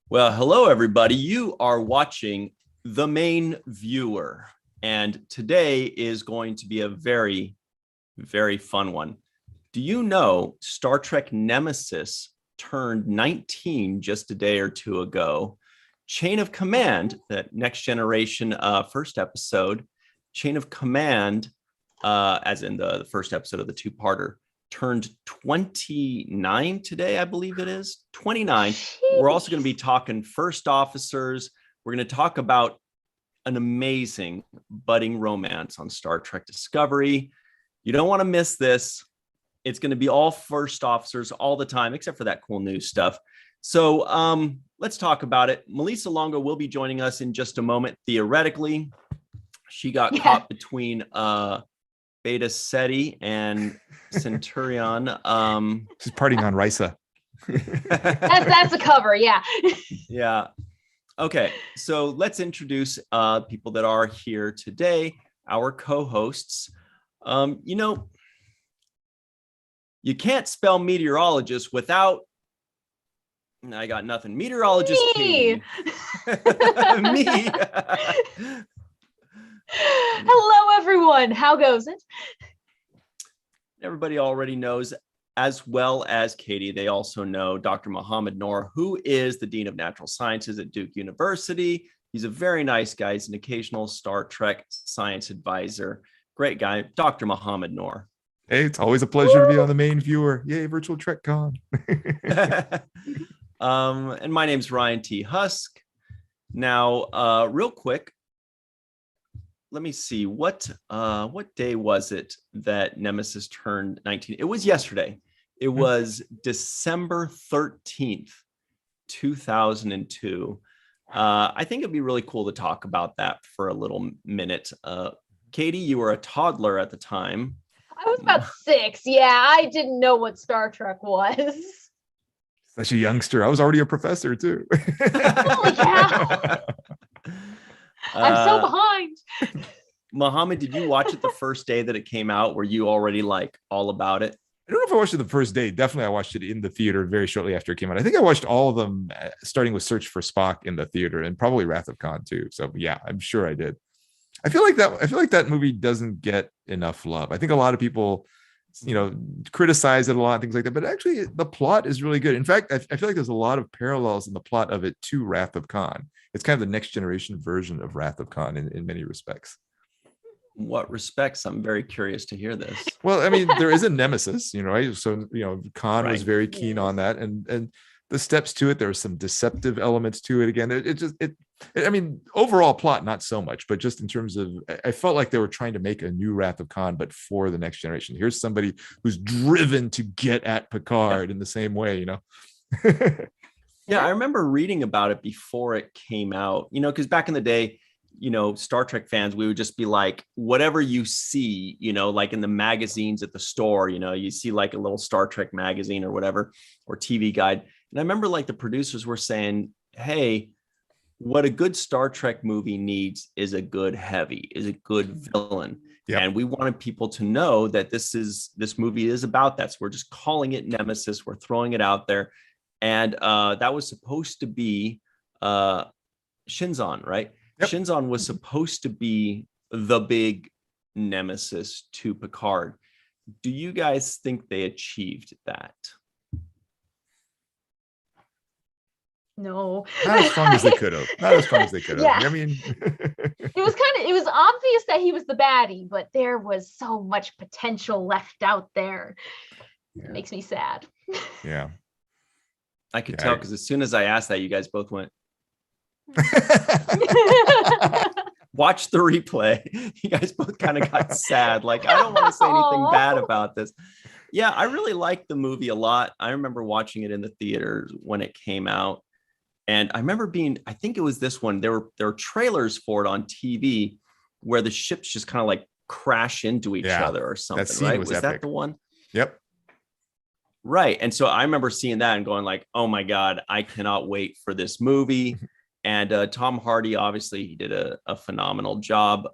Well, hello, everybody. You are watching The Main Viewer, and today is going to be a very, very fun one. Do you know Star Trek Nemesis turned 19 just a day or two ago? Chain of Command, that Next Generation first episode, Chain of Command, as in the first episode of the two-parter, turned 29 today, I believe it is. 29. We're also going to be talking first officers. We're going to talk about an amazing budding romance on Star Trek Discovery. You don't want to miss this. It's going to be all first officers all the time, except for that cool new stuff. So let's talk about it. Melissa Longo will be joining us in just a moment. Theoretically, she got caught between Beta Ceti and Centurion. She's partying on Risa. that's a cover, yeah. Yeah. Okay, so let's introduce people that are here today, our co-hosts. You can't spell meteorologist without. I got nothing. Meteorologist Me. Me. Hello, everyone. How goes it? Everybody already knows, as well as Katie, they also know Dr. Mohammed Noor, who is the Dean of Natural Sciences at Duke University. He's a very nice guy. He's an occasional Star Trek science advisor. Great guy, Dr. Mohammed Noor. Hey, it's always a pleasure to be on The Main Viewer. Yay, Virtual Trek Con. And my name's Ryan T. Husk. Now, real quick, let me see what day was it that Nemesis turned 19? It was yesterday. It was December 13th, 2002. I think it'd be really cool to talk about that for a little minute. Katie, you were a toddler at the time. I was about 6. Yeah, I didn't know what Star Trek was. Such a youngster. I was already a professor too. Holy cow. I'm so behind. Mohammed, did you watch it the first day that it came out? Were you already like all about it? I don't know if I watched it the first day. Definitely, I watched it in the theater very shortly after it came out. I think I watched all of them, starting with Search for Spock in the theater, and probably Wrath of Khan too. So yeah, I'm sure I did. I feel like that movie doesn't get enough love. I think a lot of people, criticize it a lot, things like that. But actually, the plot is really good. In fact, I feel like there's a lot of parallels in the plot of it to Wrath of Khan. It's kind of the next generation version of Wrath of Khan in many respects. What respects? I'm very curious to hear this. Well, I mean, there is a Nemesis, right? So, Khan was very keen on that. And the steps to it, there are some deceptive elements to it. Again, overall plot, not so much, but just in terms of, I felt like they were trying to make a new Wrath of Khan, but for the next generation. Here's somebody who's driven to get at Picard in the same way, Yeah, I remember reading about it before it came out, because back in the day, Star Trek fans, we would just be like, whatever you see, like in the magazines at the store, you see like a little Star Trek magazine or whatever, or TV guide. And I remember like the producers were saying, hey, what a good Star Trek movie needs is a good heavy, is a good villain. Yep. And we wanted people to know that this movie is about that. So we're just calling it Nemesis. We're throwing it out there. And that was supposed to be Shinzon, right? Yep. Shinzon was supposed to be the big Nemesis to Picard. Do you guys think they achieved that? No. Not as strong as they could have. Yeah. I mean, it was obvious that he was the baddie, but there was so much potential left out there. Yeah. It makes me sad. Yeah. I could tell because as soon as I asked that, you guys both went. Watch the replay. You guys both kind of got sad. Like, I don't want to say anything bad about this. Yeah, I really liked the movie a lot. I remember watching it in the theaters when it came out. And I remember I think it was this one. There were trailers for it on TV where the ships just kind of like crash into each other or something, right? Was that the one? Yep. Right. And so I remember seeing that and going like, oh my God, I cannot wait for this movie. And Tom Hardy, obviously, he did a phenomenal job.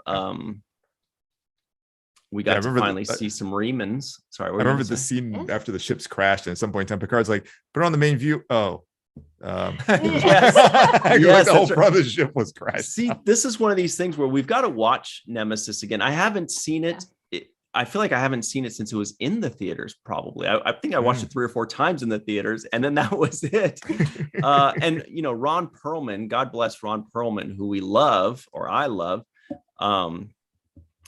We got to finally see some Remans. Sorry, I remember the scene after the ships crashed, and at some point in time, Picard's like, "Put it on the main view." Oh, Yes. Like Yes, the whole that's right. front of the ship was crashed. See, this is one of these things where we've got to watch Nemesis again. I haven't seen it. I feel like I haven't seen it since it was in the theaters, probably. I think I watched it 3 or 4 times in the theaters, and then that was it. And, Ron Perlman, God bless Ron Perlman, who we love, or I love.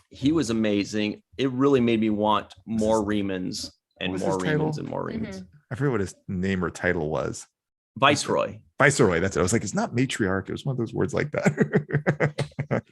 He was amazing. It really made me want more Remans and more Remans and more Remans. I forget what his name or title was. Viceroy. Viceroy. That's it. I was like, it's not matriarch. It was one of those words like that.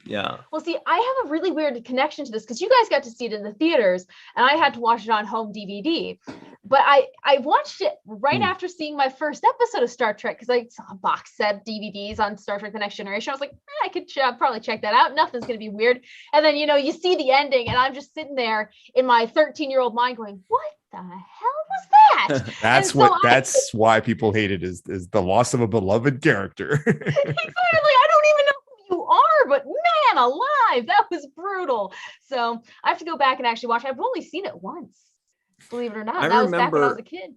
Yeah. Well, see, I have a really weird connection to this because you guys got to see it in the theaters and I had to watch it on home DVD. But I watched it right after seeing my first episode of Star Trek because I saw a box set DVDs on Star Trek The Next Generation. I was like, I could probably check that out. Nothing's going to be weird. And then, you see the ending and I'm just sitting there in my 13-year-old mind going, what the hell was that? That's why people hate it is the loss of a beloved character. Exactly. I don't even know who you are, but man alive, that was brutal. So I have to go back and actually watch. I've only seen it once, believe it or not. That was back when I was a kid.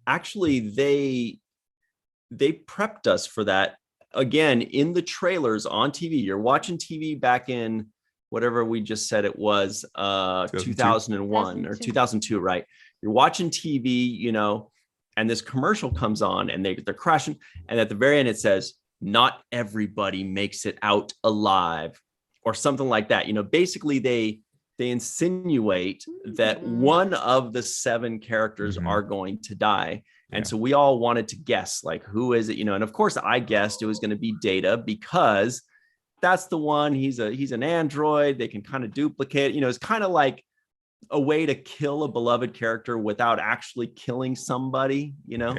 Actually, they prepped us for that again in the trailers on TV. You're watching TV back in whatever we just said it was 2001 or 2002, right? You're watching TV, and this commercial comes on and they're crashing. And at the very end, it says, not everybody makes it out alive or something like that. Basically they insinuate that one of the 7 characters are going to die. And so we all wanted to guess, like, who is it? And of course I guessed it was going to be Data because that's the one. He's an android. They can kind of duplicate, it's kind of like a way to kill a beloved character without actually killing somebody, Yeah.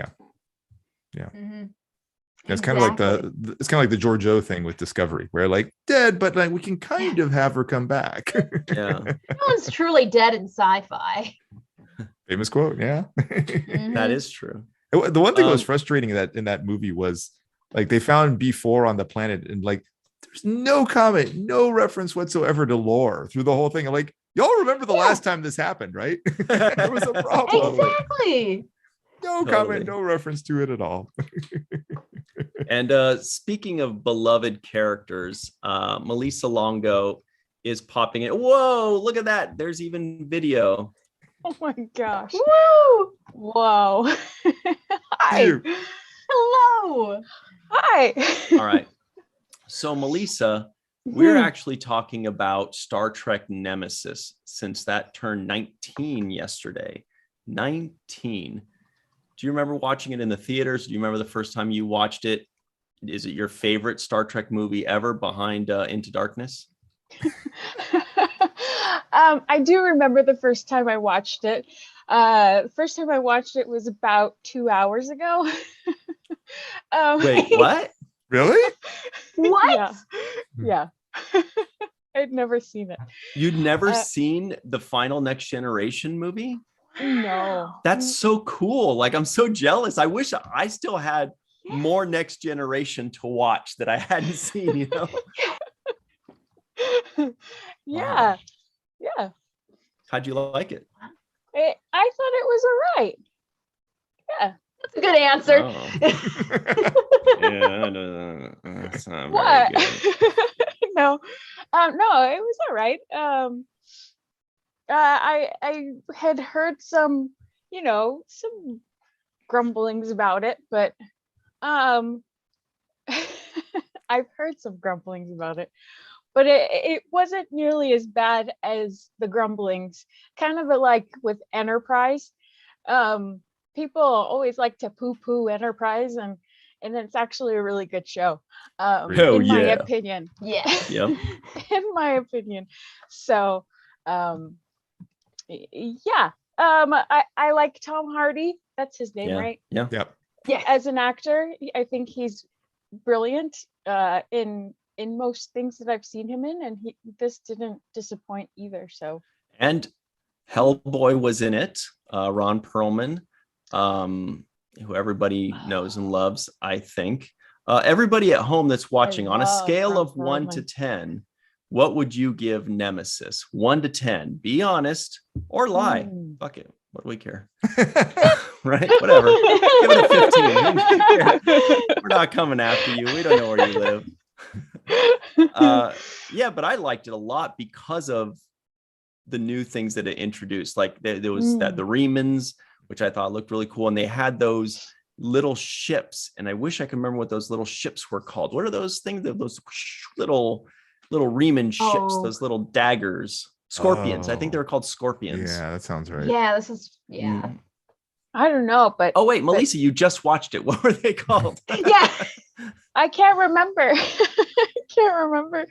It's kind of like the George O thing with Discovery, where like dead, but like we can kind of have her come back. Yeah. No one's truly dead in sci-fi. Famous quote. Yeah. That is true. The one thing that was frustrating in that movie was like they found B4 on the planet and like there's no comment, no reference whatsoever to lore through the whole thing. I'm like, y'all remember the last time this happened, right? There was a problem. Exactly. No comment, no reference to it at all. And speaking of beloved characters, Melissa Longo is popping in. Whoa, look at that. There's even video. Oh my gosh. Woo! Whoa. Hi. Hello. Hi. All right. So Melissa, we're actually talking about Star Trek Nemesis since that turned 19 yesterday. 19. Do you remember watching it in the theaters? Do you remember the first time you watched it? Is it your favorite Star Trek movie ever behind Into Darkness? I do remember the first time I watched it. First time I watched it was about 2 hours ago. Wait, what? Really? What? Yeah. I'd never seen it. You'd never seen the final Next Generation movie? No. That's so cool. Like, I'm so jealous. I wish I still had more Next Generation to watch that I hadn't seen, Yeah. Yeah. How'd you like it? I thought it was all right. Yeah. That's a good answer. Oh. Yeah, no, that's not What? very good. No, it was all right. I had heard some grumblings about it, but I've heard some grumblings about it, but it wasn't nearly as bad as the grumblings. Kind of like with Enterprise. People always like to poo-poo Enterprise, and it's actually a really good show. In my opinion. Yeah. Yep. In my opinion. So yeah. I like Tom Hardy. That's his name, right? Yeah. Yep. Yeah. As an actor, I think he's brilliant in most things that I've seen him in, and this didn't disappoint either. So. And Hellboy was in it. Ron Perlman, who everybody knows and loves, I think. Everybody at home that's watching, on a scale of 1 to 10, what would you give Nemesis? 1 to 10. Be honest or lie. Fuck it. What do we care? Right? Whatever. Give it a 15. not coming after you. We don't know where you live. Yeah, but I liked it a lot because of the new things that it introduced. Like there was that the Remans, which I thought looked really cool, and they had those little ships, and I wish I could remember what those little ships were called. What are those things? Those little Reman ships, those little daggers, scorpions. I think they were called scorpions. Yeah, that sounds right. Yeah, this is I don't know, but Oh wait, Melissa, you just watched it. What were they called? yeah. I can't remember. I can't remember.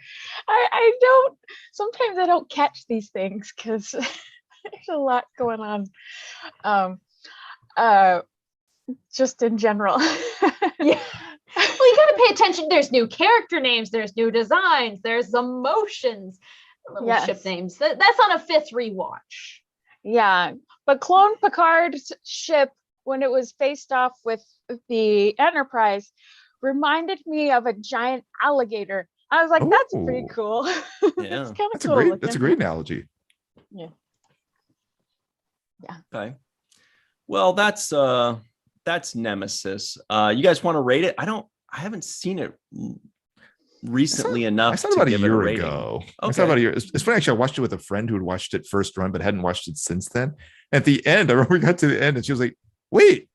I don't. Sometimes I don't catch these things because there's a lot going on. Just in general. Yeah. Well, you got to pay attention. There's new character names. There's new designs. There's emotions. Little ship names. That's on a fifth rewatch. Yeah, but Clone Picard's ship, when it was faced off with the Enterprise, reminded me of a giant alligator. I was like, that's pretty cool. Yeah, It's kind of cool. That's a great analogy. Yeah. Okay. Well, that's Nemesis. You guys want to rate it? I haven't seen it recently enough. I saw it about a give it year rating. ago. Okay. I saw it about a year. It's funny, actually. I watched it with a friend who had watched it first run, but hadn't watched it since then. At the end, I remember we got to the end, and she was like, "Wait,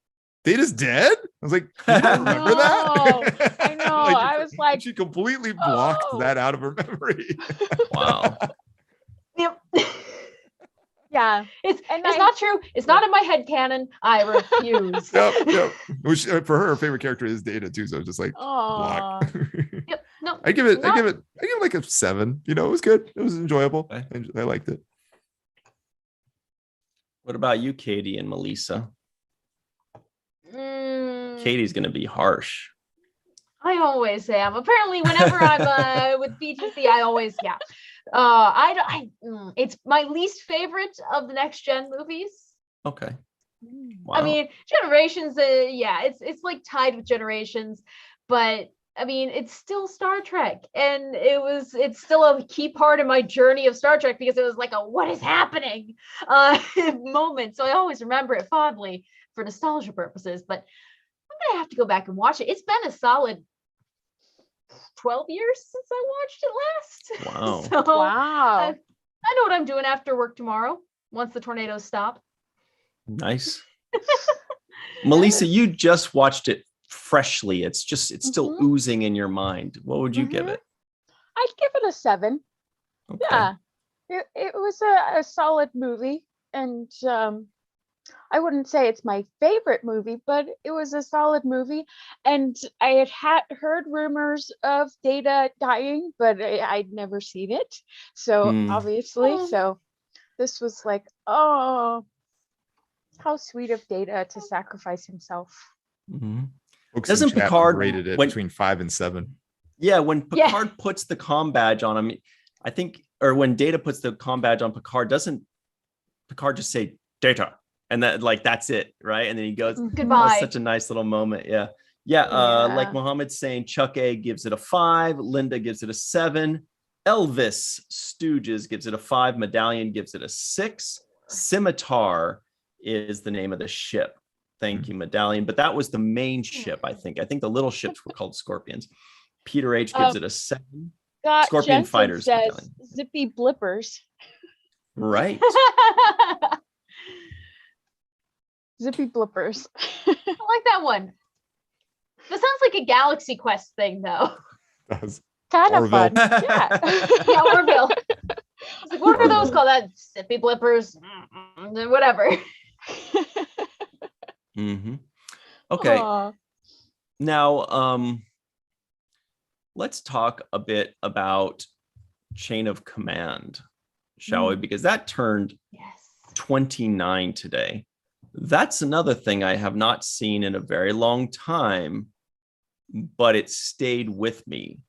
Data's dead?" I was like, "You don't remember that?" I know. I was like, she completely blocked that out of her memory. Wow. Yep. yeah. It's not true. It's not in my head canon. I refuse. Yep. Which for her favorite character is Data too. So it's just like block. Yep. No. I give it like a 7. You know, it was good. It was enjoyable. Okay. I liked it. What about you, Katie and Melissa? Mm, Katie's gonna be harsh. I always am. Apparently, whenever I'm with BGC, I always it's my least favorite of the next gen movies. Okay. Wow. I mean, Generations, it's like tied with Generations, but I mean, it's still Star Trek, and it's still a key part of my journey of Star Trek because it was like a what is happening moment. So I always remember it fondly for nostalgia purposes, but I'm gonna have to go back and watch it. It's been a solid 12 years since I watched it last. Wow. So wow. I know what I'm doing after work tomorrow once the tornadoes stop. Nice. Melissa, you just watched it freshly. It's still oozing in your mind. What would you give it? I'd give it a 7. Okay. Yeah. It was a solid movie, and I wouldn't say it's my favorite movie, but it was a solid movie. And I had heard rumors of Data dying, but I'd never seen it. So obviously, so this was like, oh, how sweet of Data to sacrifice himself. Mm-hmm. Doesn't Picard rated it when, between 5 and 7? Yeah, when Picard puts the comm badge on him, I think, or when Data puts the comm badge on Picard, doesn't Picard just say Data? And that, like, that's it, right? And then he goes, goodbye. That's such a nice little moment. Yeah. Like Mohammed's saying, Chuck A gives it a 5, Linda gives it a 7, Elvis Stooges gives it a 5, Medallion gives it a 6, Scimitar is the name of the ship. Thank you, Medallion. But that was the main ship, I think. I think the little ships were called Scorpions. Peter H gives it a 7. Scorpion Jensen Fighters. says Medallion. Zippy Blippers. Right. Zippy Blippers. I like that one. This sounds like a Galaxy Quest thing, though. That's Kind of Orville. fun. Yeah. Yeah, Orville. It's like, what are those called? That Sippy Blippers, whatever. Mm-hmm. Okay. Aw. Now, let's talk a bit about Chain of Command, shall we? Because that turned 29 today. That's another thing I have not seen in a very long time, but it stayed with me.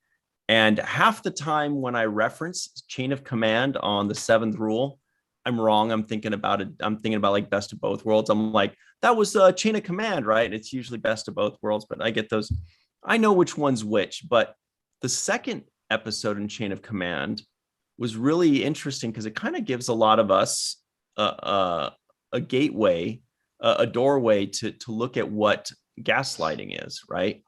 And half the time when I reference Chain of Command on the 7th rule, I'm wrong. I'm thinking about it. I'm thinking about like Best of Both Worlds. I'm like, that was Chain of Command, right? And it's usually Best of Both Worlds, but I get those. I know which one's which, but the second episode in Chain of Command was really interesting because it kind of gives a lot of us a gateway, a doorway to look at what gaslighting is, right?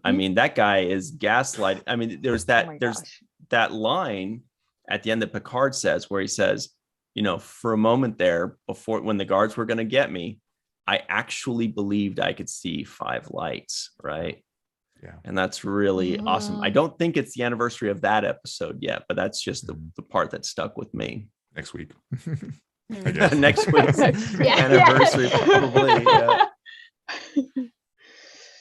I mean, that guy is gaslight. I mean, there's that my there's gosh. that line at the end that Picard says where he says, you know, for a moment there before when the guards were going to get me, I actually believed I could see 5 lights, right? Yeah. And that's really awesome. I don't think it's the anniversary of that episode yet, but that's just the part that stuck with me. Next week. Next week's Yeah. anniversary, probably. Yeah.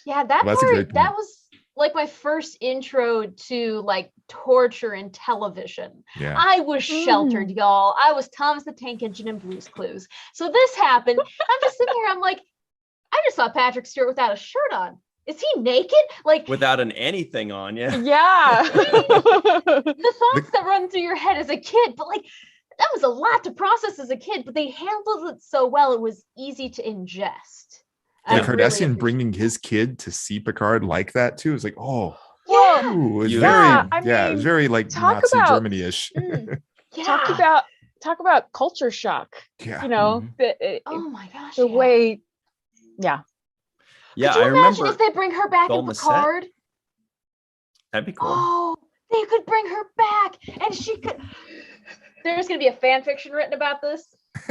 Yeah, that Well, that's a great part, that point. was like my first intro to like torture in television. Yeah. I was sheltered, y'all. I was Thomas the Tank Engine in Blue's Clues. So this happened. I'm just sitting here, I'm like, I just saw Patrick Stewart without a shirt on. Is he naked? Like Without an anything on, yeah. Yeah. the thoughts that run through your head as a kid, but like that was a lot to process as a kid, but they handled it so well, it was easy to ingest. And I Cardassian really appreciate bringing his kid to see Picard like that too. It's like, oh, Yeah. ooh, it's Yeah, very, I it's mean, very like talk Nazi about- Germany-ish. Yeah. talk about culture shock. Yeah. You know, Oh my gosh. the yeah. way, yeah. Yeah, Could you I imagine remember if they bring her back in Dulce Set. Picard? That'd be cool. Oh, they could bring her back, and she could. There's gonna be a fan fiction written about this.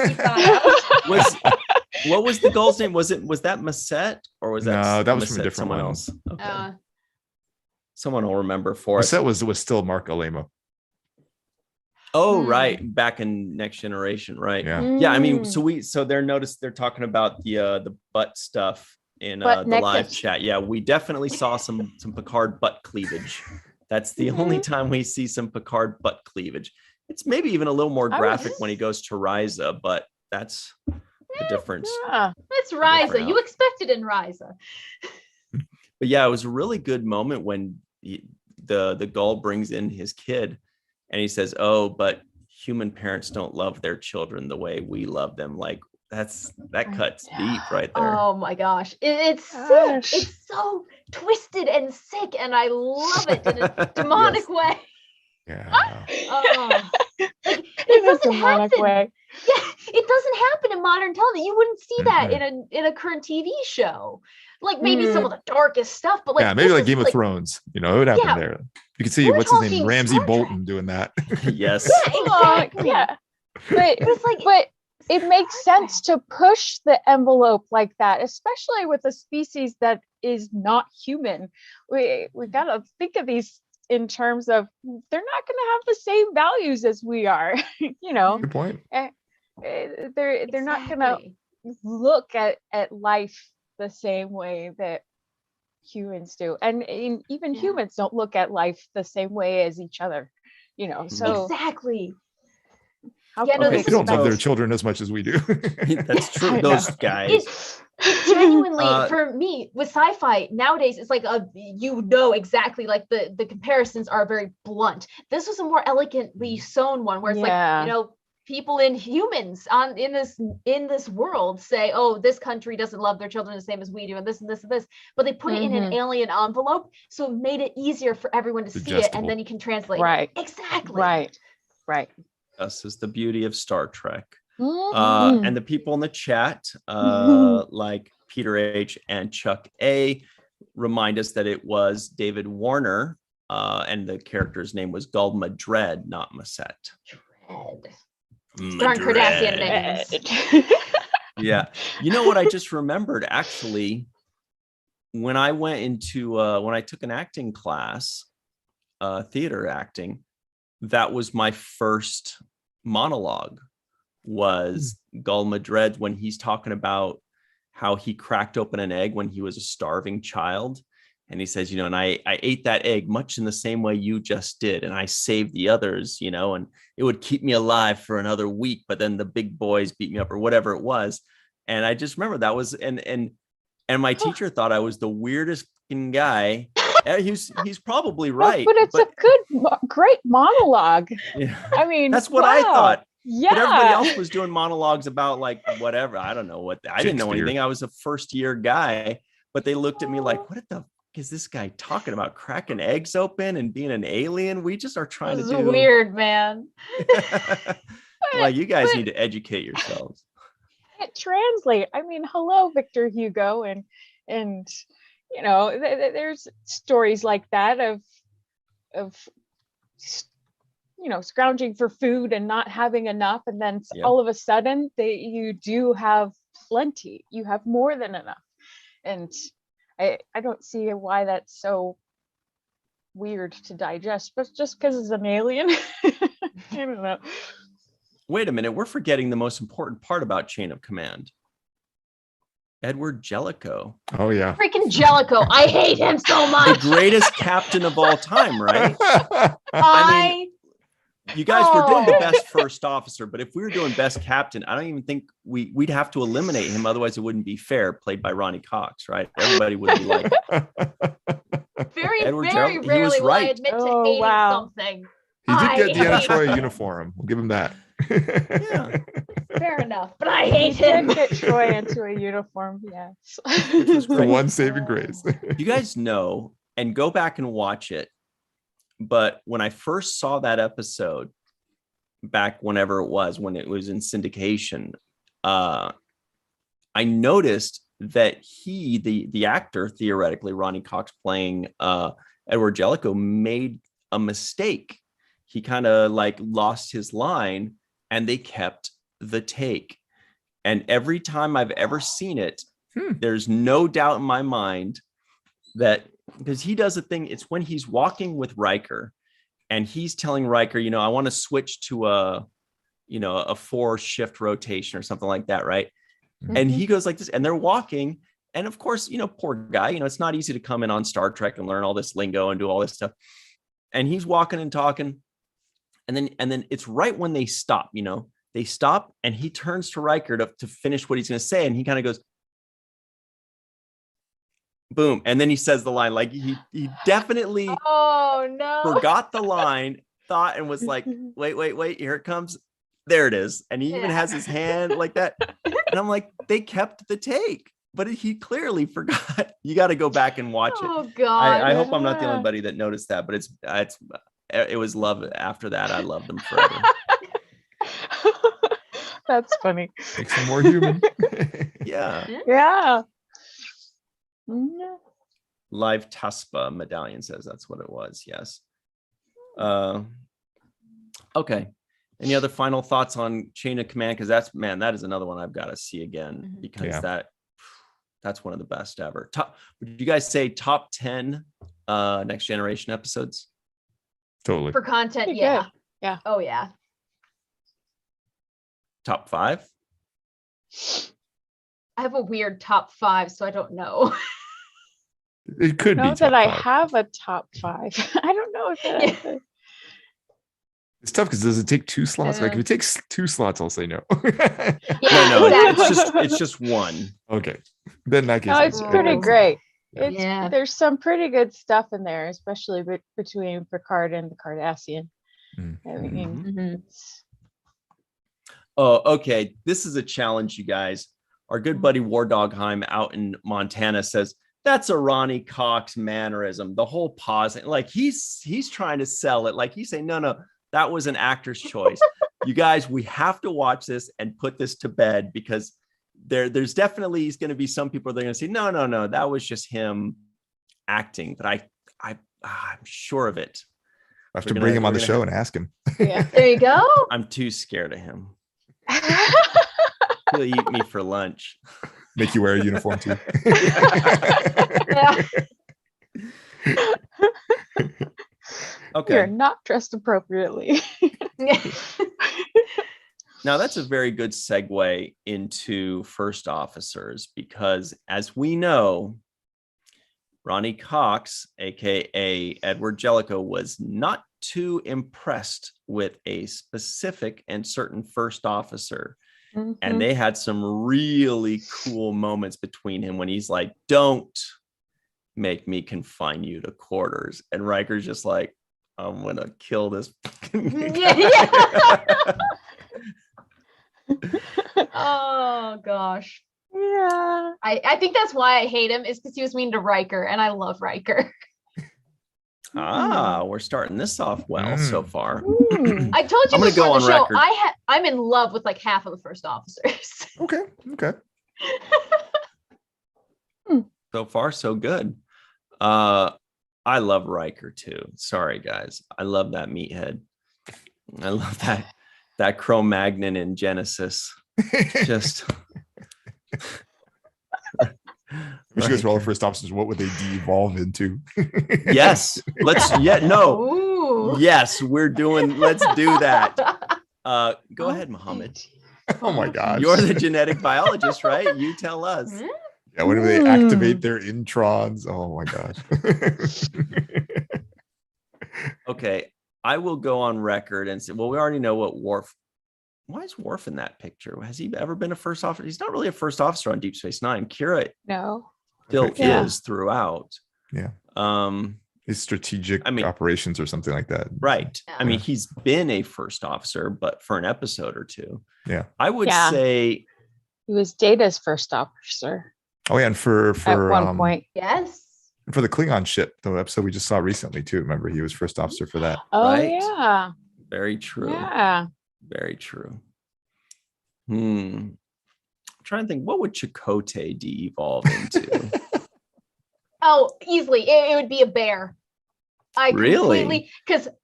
Keep that out. What was the girl's name? Was that Massette or was that No, that was from a Massette, different someone one. else? Okay. Someone will remember for us. That was still Mark Alemo. Oh, right. Back in Next Generation, right? Yeah. Yeah, I mean, so they're talking about the butt stuff in Butt the live naked. chat. Yeah, we definitely saw some Picard butt cleavage. That's the only time we see some Picard butt cleavage. It's maybe even a little more I graphic was- when he goes to Ryza, but that's the difference. Yeah. It's Ryza. Different You expect it in Ryza. But yeah, it was a really good moment when the Gull brings in his kid and he says, oh, but human parents don't love their children the way we love them. Like that cuts deep right there. Oh my gosh, it's Gosh. sick. It's so twisted and sick, and I love it in a demonic Yes. way. Yeah. Oh. Like, In it a doesn't demonic happen. way. Yeah, it doesn't happen in modern television. You wouldn't see that Mhm. in a current TV show. Like maybe some of the darkest stuff, but like yeah, maybe this like is, Game of Thrones. You know, it would happen Yeah. there. You could see We're what's his name, talking Ramsey Star Trek. Bolton doing that. Yes. Yeah, exactly. Yeah. But It's like but it makes Star Trek. sense to push the envelope like that, especially with a species that is not human. We gotta think of these in terms of they're not gonna have the same values as we are. You know, Good point. they're not gonna look at life the same way that humans do, and even Yeah. humans don't look at life the same way as each other. You know, so Exactly. how Yeah, can no, we this They is don't love their so- children as much as we do. That's true. I Those know. guys. It genuinely Uh, for me with sci-fi nowadays it's like exactly like the comparisons are very blunt. This was a more elegantly sewn one where it's Yeah. like people in humans in this world say, oh, this country doesn't love their children the same as we do, and this and this and this, but they put it in an alien envelope, so it made it easier for everyone to see it, Digestible. and then you can translate. Right. Exactly. Right. This is the beauty of Star Trek. Mhm. And the people in the chat, like Peter H and Chuck A, remind us that it was David Warner, and the character's name was Gul Madred, not Massette. Darn Cardassian names. Yeah. You know what I just remembered actually, when I went into when I took an acting class, theater acting, that was my first monologue, was Gul Madred when he's talking about how he cracked open an egg when he was a starving child. And he says, and I ate that egg much in the same way you just did. And I saved the others, and it would keep me alive for another week. But then the big boys beat me up or whatever it was. And I just remember that was, and my teacher thought I was the weirdest fucking guy. He's probably right. But it's a great monologue. yeah, I mean, that's what I wow. thought. Yeah. But everybody else was doing monologues about like whatever. I don't know what. I didn't know Shakespeare. anything. I was a first year guy, but they looked at me like, what the fuck is this guy talking about? Cracking eggs open and being an alien? We just are trying This to is do weird, man. like, you guys but- need to educate yourselves. It translate. I mean, hello, Victor Hugo and there's stories like that of scrounging for food and not having enough, and then Yeah. all of a sudden you do have plenty, you have more than enough. And I don't see why that's so weird to digest, but just because it's an alien. I don't know. Wait a minute, we're forgetting the most important part about Chain of Command. Edward Jellicoe, Oh yeah. Freaking Jellicoe. I hate him so the much. greatest captain of all time, right? I You guys were doing the Oh. best first officer, but if we were doing best captain, I don't even think we'd have to eliminate him. Otherwise, it wouldn't be fair. Played by Ronnie Cox, right? Everybody would be like, very, Edward very He was rarely will I right. admit to Oh, hating wow. something. He did get Deanna I hate Troy a him. uniform. We'll give him that. yeah, Fair enough, but I He hate him. did get Troy into a uniform, yes. which was The great. one saving grace. You guys know, and go back and watch it. But when I first saw that episode, back whenever it was, when it was in syndication, I noticed that the actor, theoretically, Ronnie Cox playing Edward Jellicoe, made a mistake. He kind of like lost his line, and they kept the take. And every time I've ever seen it, there's no doubt in my mind that, because he does a thing, it's when he's walking with Riker and he's telling Riker, I want to switch to a 4-shift rotation or something like that, right? And he goes like this, and they're walking. And of course, poor guy, it's not easy to come in on Star Trek and learn all this lingo and do all this stuff. And he's walking and talking. And then it's right when they stop, they stop, and he turns to Riker to finish what he's going to say. And he kind of goes, boom. And then he says the line, like he definitely Oh no. forgot the line, thought, and was like, wait, here it comes. There it is. And he even has his hand like that. And I'm like, they kept the take, but he clearly forgot. You got to go back and watch it. Oh god. I hope I'm not the only buddy that noticed that, but it was love. After that, I loved them forever. That's funny. Makes him more human. Yeah. Yeah. Yeah. Live Tuspa medallion says that's what it was. Yes. Okay. Any other final thoughts on Chain of Command? Because that is another one I've got to see again, because that's one of the best ever. Would you guys say top 10 Next Generation episodes? Totally. For content, Pretty yeah. good. Yeah. Oh yeah. Top 5? I have a weird top 5, so I don't know. It could be. Know that top I five. have a top 5. I don't know if that. It's tough because does it take 2 slots? Like if Yeah. it takes 2 slots, I'll say no. Yeah, No, exactly. it's just one. Okay. Then in that case, No, it's pretty great. Yeah. There's some pretty good stuff in there, especially between Picard and the Cardassian. I mean, Mhm. Oh, okay. This is a challenge, you guys. Our good buddy War Dogheim out in Montana says that's a Ronnie Cox mannerism. The whole pause, like he's trying to sell it. Like he's saying, no, that was an actor's choice. You guys, we have to watch this and put this to bed, because there's definitely going to be some people that are going to say, no, that was just him acting. But I'm sure of it. I have to bring him on the show and ask him. yeah. There you go. I'm too scared of him. He'll eat me for lunch. Make you wear a uniform too. Yeah. Okay. You're not dressed appropriately. Now that's a very good segue into first officers, because as we know, Ronnie Cox, aka Edward Jellicoe, was not too impressed with a specific and certain first officer. And they had some really cool moments between him when he's like, don't make me confine you to quarters. And Riker's just like, I'm going to kill this. Oh gosh. Yeah. I think that's why I hate him, is because he was mean to Riker, and I love Riker. We're starting this off well so far. I told you I'm gonna before go the on show, record. I'm in love with like half of the first officers. Okay. So far, so good. I love Riker too. Sorry, guys. I love that meathead. I love that Cro-Magnon in Genesis. Just We should go through all the first options. What would they de-evolve into? yes. No. Ooh. Yes, let's do that. Go ahead, Mohammed. Oh my gosh. You're the genetic biologist, right? You tell us. Yeah, when do they activate their introns? Oh my gosh. Okay, I will go on record and say, well, we already know what Worf. Why is Worf in that picture? Has he ever been a first officer? He's not really a first officer on Deep Space Nine. Kira No. still Yeah. is throughout. Yeah. His strategic operations or something like that. Right. Yeah. I mean, he's been a first officer, but for an episode or two. Yeah. I would Yeah. say He was Data's first officer Oh yeah, and for at one point. Yes. for the Klingon ship, the episode we just saw recently too. Remember, he was first officer for that. Oh Right. yeah. very true. Yeah. Very true. I'm trying to think, what would Chakotay de-evolve into? Oh, easily. It would be a bear. I Really? completely,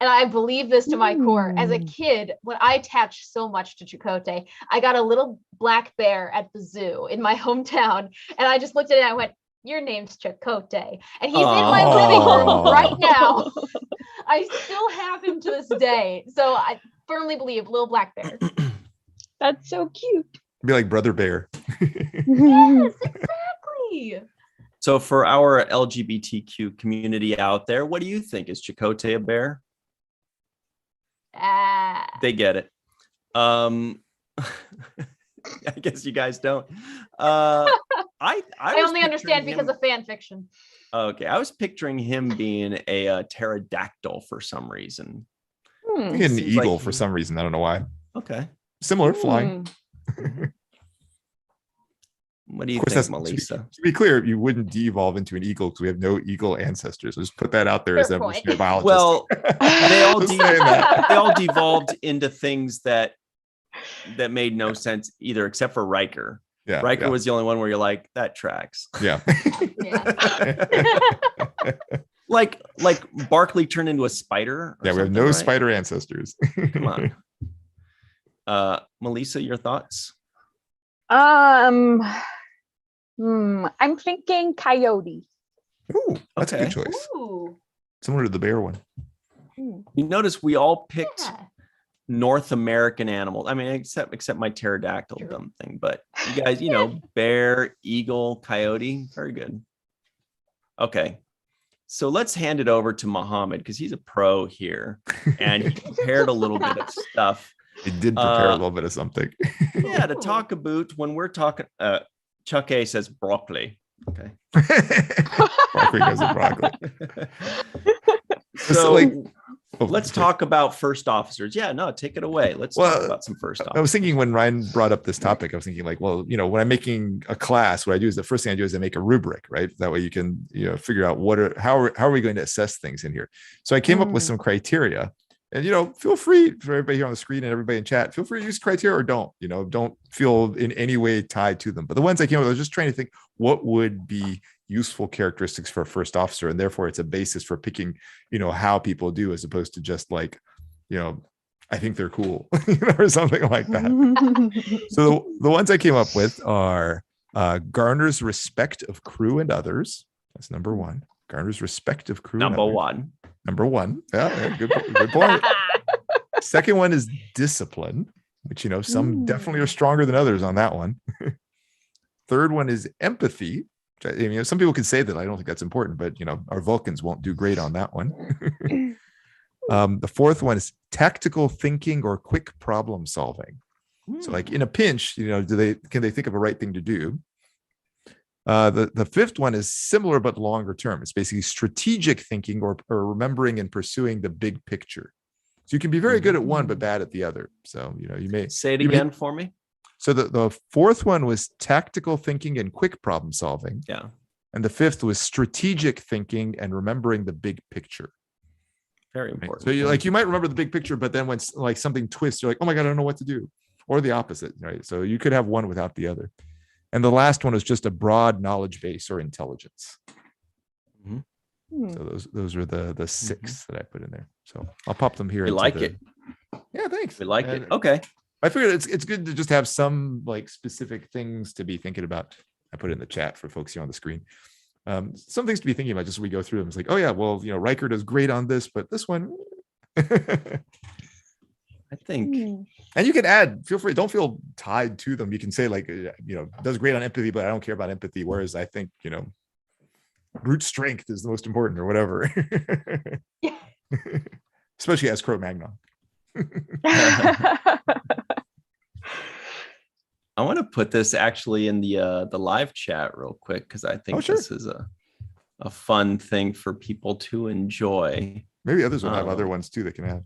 and I believe this to my core. As a kid, when I attached so much to Chakotay, I got a little black bear at the zoo in my hometown, and I just looked at it and I went, "Your name's Chakotay," and he's in my living room Aw. right now. I still have him to this day, so I firmly believe little black bear. That's so cute. Be like Brother Bear. Yes, exactly. So for our LGBTQ community out there, what do you think? Is Chakotay a bear? They get it. I guess you guys don't. I I was only understand picturing because of fan fiction. Okay, I was picturing him being a pterodactyl for some reason. An Seems eagle like for he- some reason. I don't know why. Okay, Similar flying. what do you Of course, think, that's Melissa? to be clear, you wouldn't de-evolve into an eagle because we have no eagle ancestors. Let's put that out there as Fair an point. evolutionary biologist. Well, they all Just saying that. they all devolved into things that made no sense either, except for Riker. Yeah, Riker was the only one where you're like, that tracks. yeah. Like Barkley turned into a spider. or Yeah, we have something, no right? spider ancestors. Come on. Melissa, your thoughts? I'm thinking coyote. Ooh, that's a Okay. good choice. Ooh, Similar to the bear one. You notice we all picked yeah. North American animals. I mean, except my pterodactyl True. dumb thing. But you guys, bear, eagle, coyote, very good. Okay. So let's hand it over to Mohammed because he's a pro here. And he prepared a little bit of stuff. He did prepare a little bit of something. Yeah, to talk about when we're talking Chuck A says broccoli. Okay. Broccoli goes with broccoli. So Oh, let's please. talk about first officers. Yeah, no, take it away. Let's talk about some first I officers. was thinking when Ryan brought up this topic, I was thinking like, well, when I'm making a class, what I do is the first thing I do is I make a rubric, right? That way you can, figure out how are we going to assess things in here. So I came up with some criteria, and feel free for everybody here on the screen and everybody in chat, feel free to use criteria or don't feel in any way tied to them. But the ones I came up with, I was just trying to think what would be useful characteristics for a first officer, and therefore it's a basis for picking how people do, as opposed to just like I think they're cool or something like that. So the ones I came up with are garners respect of crew and others. That's number one. Garners respect of crew. Number and others. one. Number one. Yeah, good point. Second one is discipline, which some definitely are stronger than others on that one. Third one is empathy. Some people could say that. I don't think that's important, but our Vulcans won't do great on that one. The fourth one is tactical thinking or quick problem solving. So like in a pinch, can they think of a right thing to do? The fifth one is similar but longer term. It's basically strategic thinking or remembering and pursuing the big picture. So you can be very good at one but bad at the other. So you may Say it again for me. So the fourth one was tactical thinking and quick problem solving. Yeah. And the fifth was strategic thinking and remembering the big picture. Very Right? important. So you might remember the big picture, but then when something twists, you're like, oh my God, I don't know what to do. Or the opposite, right? So you could have one without the other. And the last one is just a broad knowledge base or intelligence. So those are the 6 that I put in there. So I'll pop them here. We like it. Yeah, thanks. We like it. Okay. I figured it's good to just have some like specific things to be thinking about. I put it in the chat for folks here on the screen. Some things to be thinking about just as we go through them. It's like, oh yeah, well, Riker does great on this, but this one. I think. And you can add, feel free, don't feel tied to them. You can say like, does great on empathy, but I don't care about empathy. Whereas I think, brute strength is the most important or whatever. Yeah. Especially as Cro-Magnon. I want to put this actually in the live chat real quick because I think sure. this is a fun thing for people to enjoy. Maybe others will have other ones too that can add.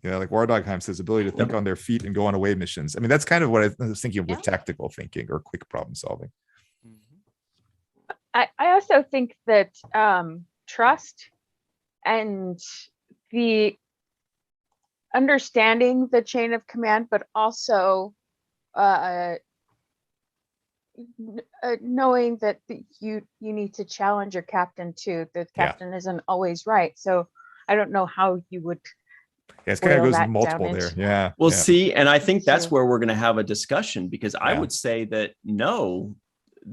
Like Wardogheim says, ability to think on their feet and go on away missions. I mean, that's kind of what I was thinking of with tactical thinking or quick problem solving. I also think that trust and the understanding the chain of command, but also knowing that you need to challenge your captain too. The captain isn't always right. So I don't know how you would. Yeah, it's kind of goes multiple there. Yeah. Well, see, and I think that's where we're going to have a discussion because I would say that no,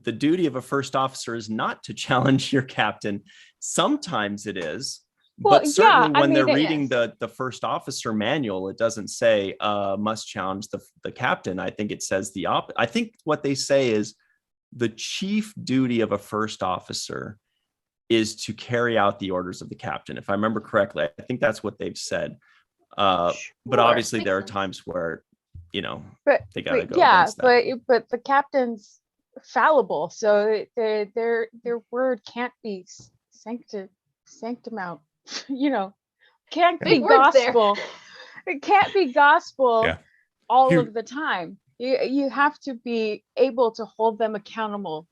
the duty of a first officer is not to challenge your captain. Sometimes it is. Well, but certainly when they're it reading the first officer manual, it doesn't say must challenge the captain. I think it says the opposite. I think what they say is the chief duty of a first officer is to carry out the orders of the captain. If I remember correctly, I think that's what they've said. But obviously there are times where, they gotta go. Yeah, against that. but the captain's fallible, so their word can't be sanctimount. Can't be gospel. It can't be gospel all of the time. You have to be able to hold them accountable,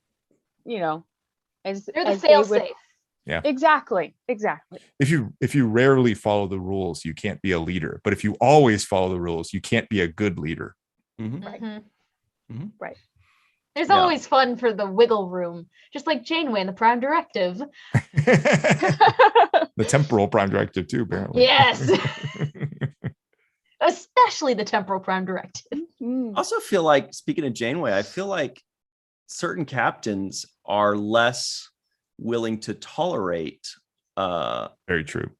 as They're the as fail they would. safe. Yeah, exactly. If you rarely follow the rules, you can't be a leader. But if you always follow the rules, you can't be a good leader. Right. There's always fun for the wiggle room, just like Janeway in the Prime Directive. The temporal prime directive too, apparently. Yes. Especially the temporal prime directive. I also feel like, speaking of Janeway, I feel like certain captains are less willing to tolerate very true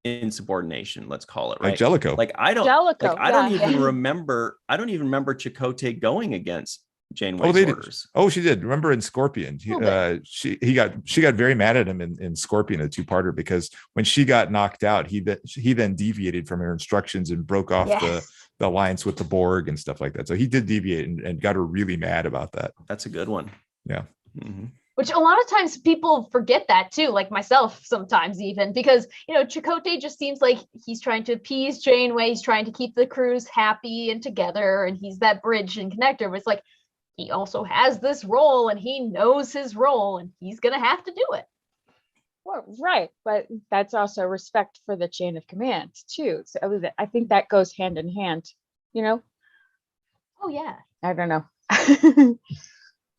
insubordination, let's call it, right? Like Jellicoe. Like I don't even remember Chakotay going against Janeway's orders. She did. Remember in Scorpion, she got very mad at him in Scorpion, a 2-parter, because when she got knocked out, he then deviated from her instructions and broke off the alliance with the Borg and stuff like that. So he did deviate and got her really mad about that. That's a good one. Yeah. Mm-hmm. Which a lot of times people forget that too, like myself sometimes even, because, Chakotay just seems like he's trying to appease Janeway. He's trying to keep the crews happy and together, and he's that bridge and connector. But it's like, he also has this role and he knows his role and he's going to have to do it. Well, right. But that's also respect for the chain of command too. So I think that goes hand in hand, Oh yeah. I don't know.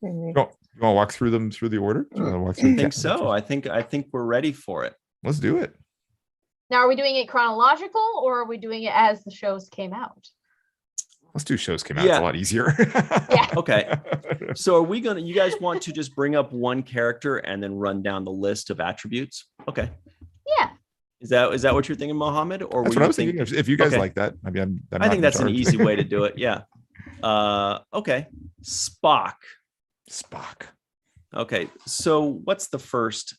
You want to walk through them through the order? I think so. I think we're ready for it. Let's do it. Now, are we doing it chronological or are we doing it as the shows came out? Let's do shows came out. It's a lot easier. Yeah. Okay. So are you guys want to just bring up one character and then run down the list of attributes? Okay. Yeah. Is that what you're thinking, Mohammed? Or that's what I was thinking. If you guys like that, I think that's an easy way to do it. Yeah. Okay. Spock. Okay. So what's the first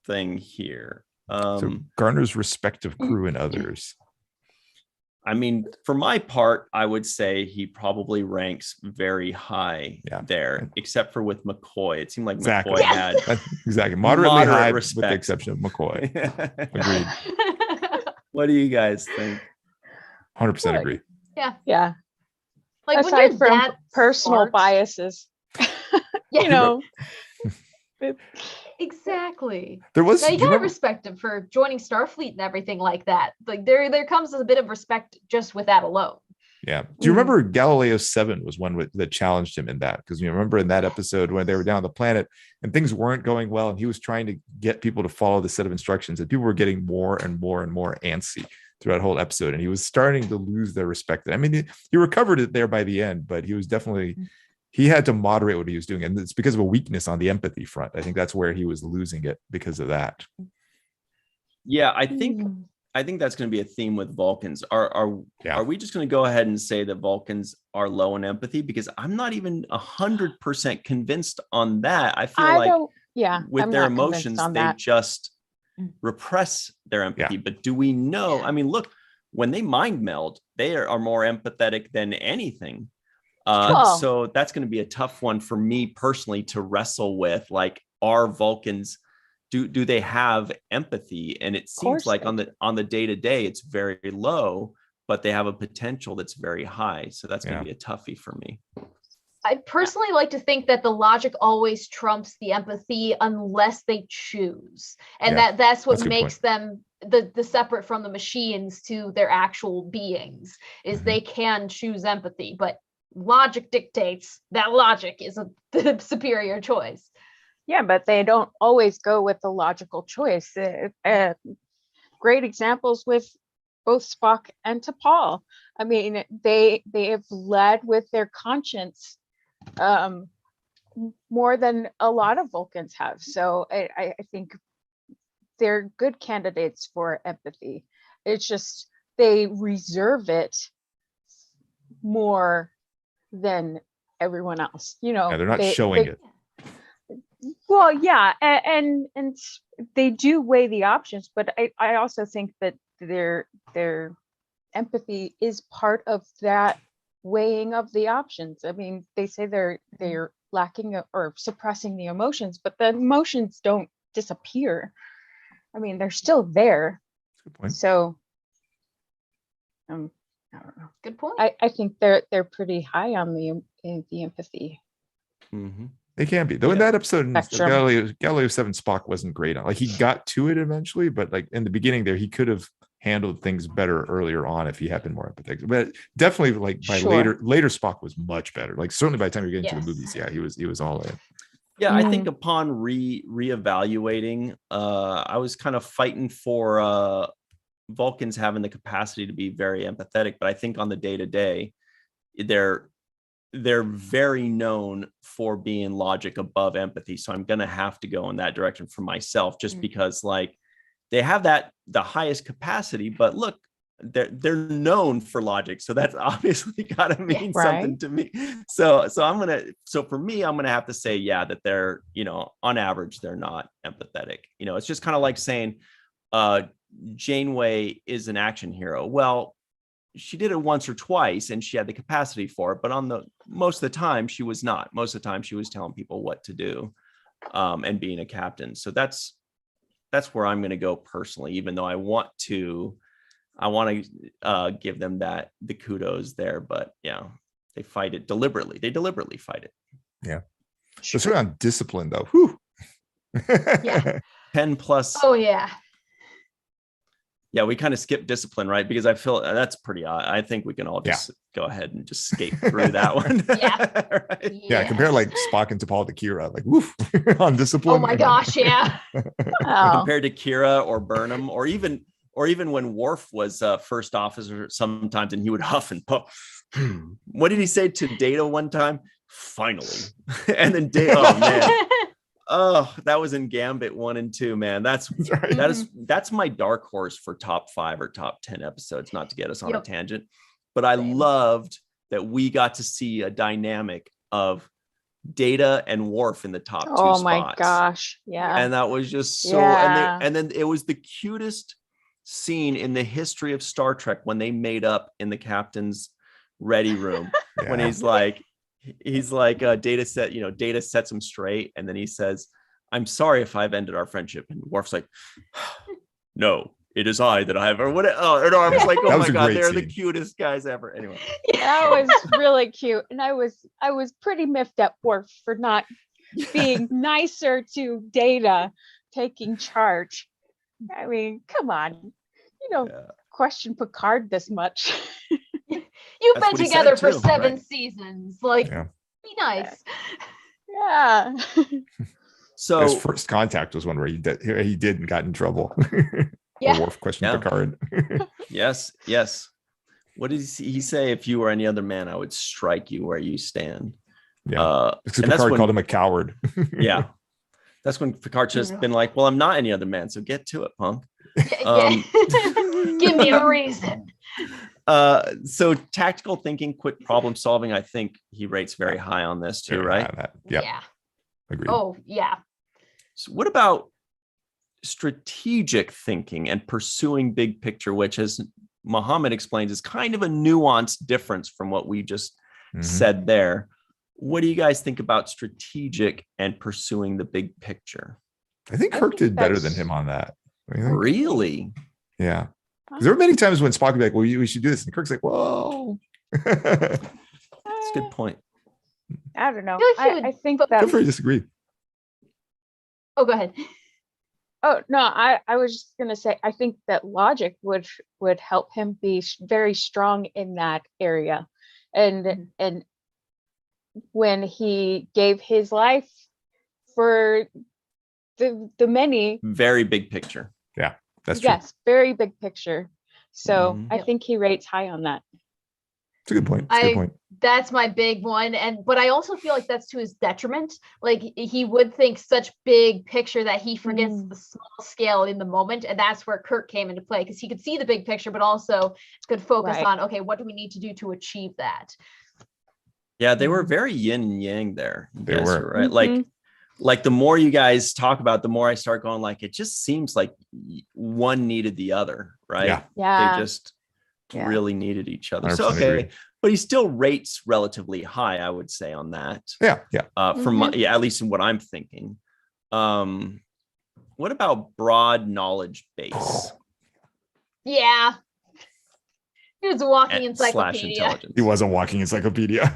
thing here? So Garner's respect of crew and others. I mean, for my part, I would say he probably ranks very high there, except for with McCoy. It seemed like McCoy had moderately high, respect. with the exception of McCoy. Agreed. What do you guys think? 100% agree. Yeah. Like aside from personal biases, Exactly. There was. Now you gotta respect him for joining Starfleet and everything like that. Like there comes a bit of respect just with that alone. Yeah. Do you remember Galileo 7 was one that challenged him in that? Because you remember in that episode when they were down on the planet and things weren't going well, and he was trying to get people to follow the set of instructions, and people were getting more and more and more antsy throughout the whole episode, and he was starting to lose their respect. I mean, he recovered it there by the end, but he was definitely, he had to moderate what he was doing, and it's because of a weakness on the empathy front. I think that's where he was losing it because of that. Yeah, I think that's going to be a theme with Vulcans. Are we just going to go ahead and say that Vulcans are low in empathy? Because I'm not even 100% convinced on that. I feel with their emotions, they just repress their empathy. But do we know? I mean, look, when they mind meld, they are more empathetic than anything. So that's going to be a tough one for me personally to wrestle with. Like, are Vulcans, do they have empathy? And it seems like on the day-to-day it's very low, but they have a potential that's very high. So that's going to be a toughie for me. I personally like to think that the logic always trumps the empathy unless they choose. And that's what makes them the separate from the machines to their actual beings, is they can choose empathy, but logic dictates that logic is the superior choice. Yeah, but they don't always go with the logical choice. Great examples with both Spock and T'Pol. I mean, they have led with their conscience more than a lot of Vulcans have. So I think they're good candidates for empathy. It's just they reserve it more than everyone else. You know, they're not showing it. Well, yeah, and they do weigh the options, but I also think that their empathy is part of that weighing of the options. I mean, they say they're lacking or suppressing the emotions, but the emotions don't disappear. I mean, they're still there. Good point. So, I don't know. Good point. I think they're pretty high on the empathy. Mm-hmm. They can be, though. In that episode, Galileo 7, Spock wasn't great on. Like, he got to it eventually, but like in the beginning there, he could have handled things better earlier on if he had been more empathetic. But definitely, like by later Spock was much better. Like certainly by the time you're getting to the movies, he was all in. Yeah, I think upon reevaluating, I was kind of fighting for Vulcans having the capacity to be very empathetic, but I think on the day-to-day, they're very known for being logic above empathy. So I'm going to have to go in that direction for myself, just because like they have the highest capacity, but look, they're known for logic. So that's obviously got to mean something to me. So for me, I'm going to have to say, that they're, on average, they're not empathetic. It's just kind of like saying Janeway is an action hero. Well, she did it once or twice and she had the capacity for it, but most of the time she was not. Most of the time she was telling people what to do and being a captain. So that's where I'm going to go personally, even though I want to give them the kudos there, but they fight it deliberately. They deliberately fight it. Yeah. So it's around discipline though. Whew. 10 plus. Oh yeah. Yeah, we kind of skipped discipline, right? Because I feel that's pretty odd. I think we can all just go ahead and just skate through that one. Right? Yeah, compare like Spock and T'Pol to Kira, like woof on discipline. Oh my gosh, yeah. Compared to Kira or Burnham, or even when Worf was first officer sometimes, and he would huff and puff. What did he say to Data one time? Finally. And then Data, oh man. Oh, that was in Gambit 1 and 2, man. That's my dark horse for top 5 or top 10 episodes, not to get us on a tangent. But I loved that we got to see a dynamic of Data and Worf in the top 2 spots. Oh my gosh. Yeah. And that was just so and then it was the cutest scene in the history of Star Trek when they made up in the captain's ready room. When he's like Data sets him straight, and then he says, "I'm sorry if I've ended our friendship." And Worf's like, "No, it is I that I have." Or what? Oh no, I was like, "Oh my god, they're the cutest guys ever." Anyway, that was really cute, and I was pretty miffed at Worf for not being nicer to Data taking charge. I mean, come on, question Picard this much. You've That's been what he together said for too, 7 right. seasons. Like, Yeah. be nice. Yeah. So His first contact was one where he did and got in trouble. Yeah. Or Worf questioned Yeah. Picard. yes. What did he say? If you were any other man, I would strike you where you stand. Yeah. Because And that's Picard when- called him a coward. Yeah. That's when Picard just been like, well, I'm not any other man, so get to it, punk. Yeah. Give me a reason. So tactical thinking, quick problem solving, I think he rates very high on this too, Very right? high on that. Yeah. Yeah. Agreed. Oh, yeah. So what about strategic thinking and pursuing big picture, which, as Muhammad explains, is kind of a nuanced difference from what we just Mhm. said there. What do you guys think about strategic and pursuing the big picture? I think I Kirk think did better that's- than him on that. What do you think? Really? Yeah. 'Cause there were many times when Spock would be like, well, we should do this. And Kirk's like, whoa. That's a good point. I don't know. I feel like he I would- think but- that. Feel free to disagree. Oh, go ahead. Oh no, I was just gonna say I think that logic would help him be very strong in that area, Mhm. and when he gave his life for the many, Very big picture. That's true. yes, very big picture. So Mhm. I Yep. think he rates high on that. It's a good point. It's a good I- point. That's my big one. But I also feel like that's to his detriment. Like, he would think such big picture that he forgets Mm. the small scale in the moment. And that's where Kirk came into play, because he could see the big picture, but also could focus Right. on, okay, what do we need to do to achieve that? Yeah, they were very yin and yang there. You They guys were. right. Mhm. Like the more you guys talk about, the more I start going like, it just seems like one needed the other, right? Yeah. Yeah. They just Yeah. really needed each other. So 100% okay, agree. but he still rates relatively high, I would say, on that. Yeah. Yeah. From my, yeah, at least in what I'm thinking. What about broad knowledge base Yeah. He was a walking and slash encyclopedia. intelligence? He was a walking encyclopedia.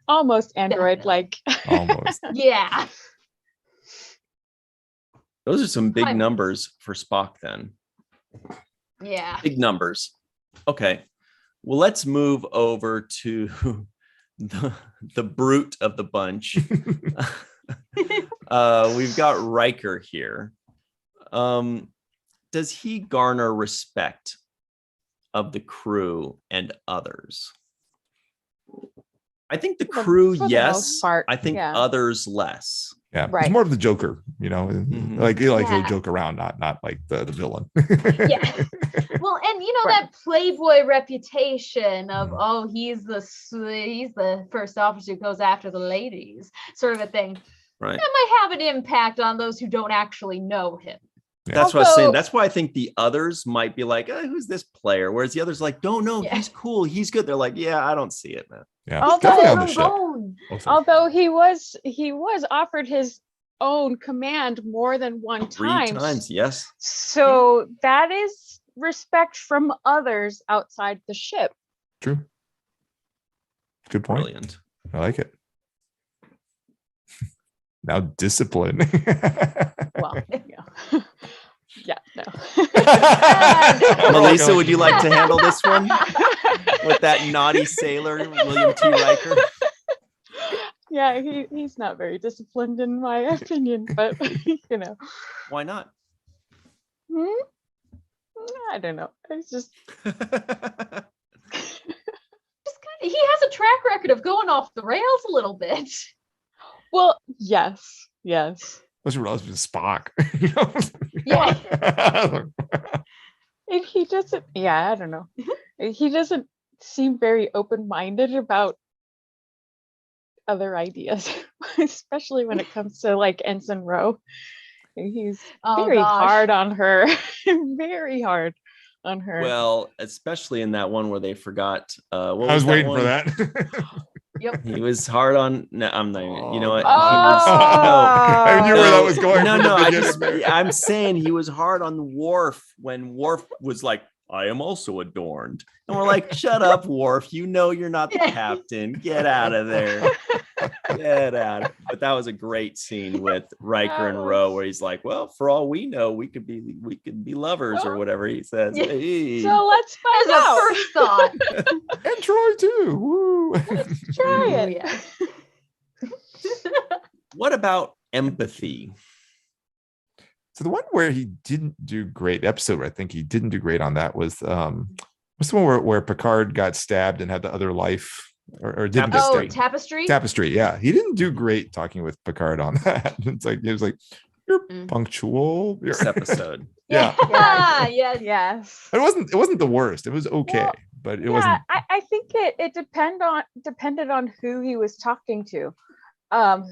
Almost Android like. Almost. Yeah. Those are some big Primates. numbers for Spock then. Yeah. Big numbers. Okay. Well, let's move over to the brute of the bunch. We've got Riker here. Does he garner respect of the crew and others? I think the For- crew, for the yes. most part, I think yeah. others less. Yeah. He's Right. more of the Joker, Mhm. like Yeah. he'll joke around, not like the villain. Yeah. Well, and you know, Right. that Playboy reputation of, Mhm. oh, he's the first officer who goes after the ladies, sort of a thing. Right. That might have an impact on those who don't actually know him. That's what I was saying. Although- That's why I think the others might be like, who's this player? Whereas the others like, no, Yeah. he's cool. He's good. They're like, yeah, I don't see it, man. Yeah. Although- Definitely on the ship. Trombone. Also. Although he was offered his own command more than one Three time. times, yes. So that is respect from others outside the ship. True. Good point. Brilliant. I like it. Now discipline. Well, yeah. Yeah, no. Melissa, would you like to handle this one with that naughty sailor, William T. Riker? Yeah, he's not very disciplined in my opinion, but you know. Why not? Hmm? I don't know. It's just He has a track record of going off the rails a little bit. well, yes. What's your relationship with Spock? You know? Yeah. And he doesn't, yeah, I don't know. He doesn't seem very open-minded about other ideas, especially when it comes to like Ensign Rowe. He's Oh, very gosh. hard on her, very hard on her. Well, especially in that one where they forgot. What I was waiting one? for that. Yep. He was hard on. No, I'm not. Even, you know what? Oh. I knew where that was going. No, from the no. I beginning. just. I'm saying he was hard on Worf when Worf was like, "I am also adorned," and we're like, "Shut up, Worf. You know you're not the captain. Get out of there." Get out. But that was a great scene with Riker and Ro, where he's like, well, for all we know, we could be lovers or whatever he says. Yeah. Hey. So let's As find a out. first thought. And Troy too. Woo. Try Ooh, it. yeah. What about empathy? So the one where he didn't do great, episode where I think he didn't do great on that was what's the one where Picard got stabbed and had the other life or didn't get Oh, stabbed? Tapestry. Tapestry. Yeah, he didn't do great talking with Picard on that. It's like he was like, "You're punctual." This episode. Yeah, Yes. Yes. it wasn't the worst. It was okay, Well, but it Yeah, wasn't. I think it depended on who he was talking to,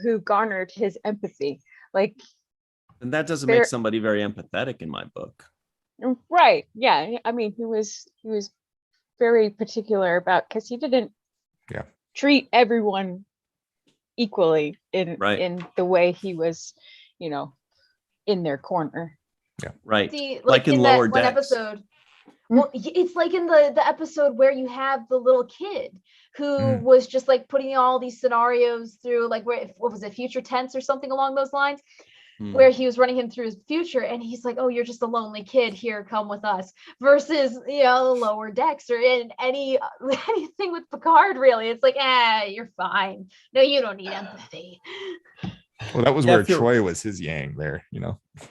who garnered his empathy. Like, And that doesn't There- make somebody very empathetic in my book. right? Yeah, I mean, he was very particular about, because he didn't treat everyone equally in Right. in the way he was, in their corner. Right. See, Like in that Lower one Decks. episode. Well, it's like in the episode where you have the little kid who was just like putting all these scenarios through, like what was it, future tense or something along those lines, where he was running him through his future, and he's like, "Oh, you're just a lonely kid. Here, come with us." Versus, Lower Decks or in anything with Picard. Really, it's like, you're fine. No, you don't need empathy. Well, that was Yeah, where I feel- Troy was his yang there.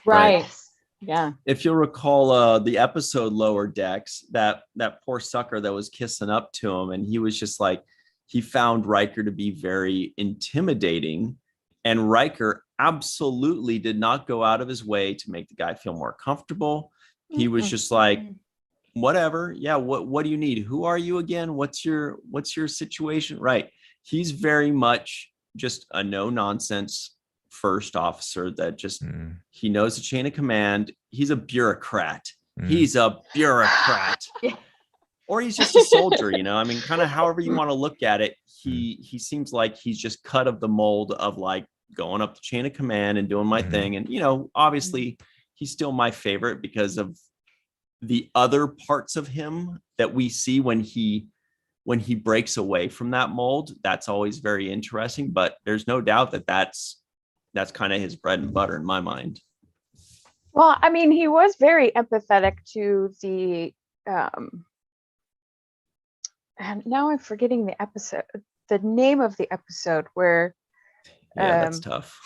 Right. Yes. Yeah. If you'll recall the episode Lower Decks, that poor sucker that was kissing up to him, and he was just like, he found Riker to be very intimidating, and Riker absolutely did not go out of his way to make the guy feel more comfortable. He was just like, whatever. Yeah, what do you need? Who are you again? What's your situation? Right. He's very much just a no nonsense first officer that just he knows the chain of command. He's a bureaucrat. He's a bureaucrat. Yeah. Or he's just a soldier, I mean, kind of however you want to look at it. He seems like he's just cut of the mold of like going up the chain of command and doing my thing. And obviously he's still my favorite because of the other parts of him that we see when he breaks away from that mold. That's always very interesting, but there's no doubt that that's kind of his bread and butter in my mind. Well, I mean, he was very empathetic to the and now I'm forgetting the name of the episode where Yeah, that's tough.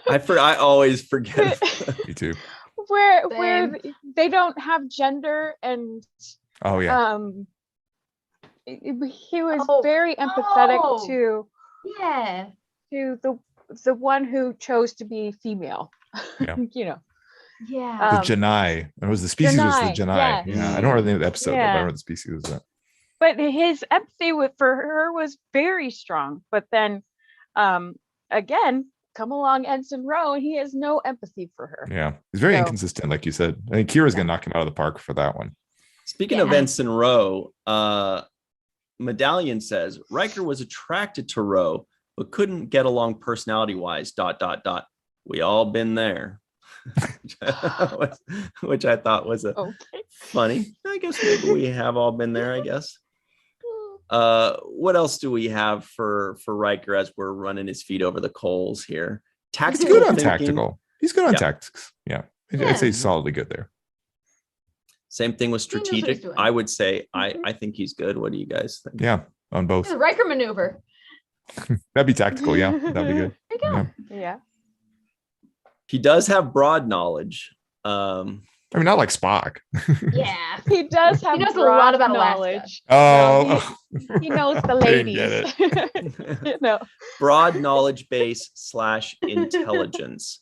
I always forget. Me too. where they don't have gender, and Oh yeah. he was very empathetic to Yeah. the one who chose to be female. Yeah. Yeah. The Janai. It was the species was the Janai, Janai. yes. Yeah. I don't remember the name of the episode, but I Yeah. remember the species was that. But his empathy for her was very strong. But then again, come along Ensign Ro, and he has no empathy for her. Yeah. He's very So- inconsistent, like you said. I think Kira's gonna knock him out of the park for that one. Speaking of Yeah. Ensign Ro, Medallion says Riker was attracted to Ro, but couldn't get along personality-wise. ... We all been there. Which I thought was Okay. funny. I guess maybe we have all been there, I guess. What else do we have for Riker as we're running his feet over the coals here? He's Tactical good on thinking. tactical. He's good on Yeah. tactics. Yeah. Yeah. I'd say he's solidly good there. Same thing with He knows what he's strategic. doing. I would say I think he's good. What do you guys think? Yeah. On both. The Riker maneuver. That'd be tactical. Yeah. That'd be good. There you go. Yeah. Yeah. He does have broad knowledge. I mean, not like Spock. Yeah. He does have knows a lot broad about Alaska. knowledge. Oh, He knows the I didn't ladies. get Broad knowledge base / intelligence.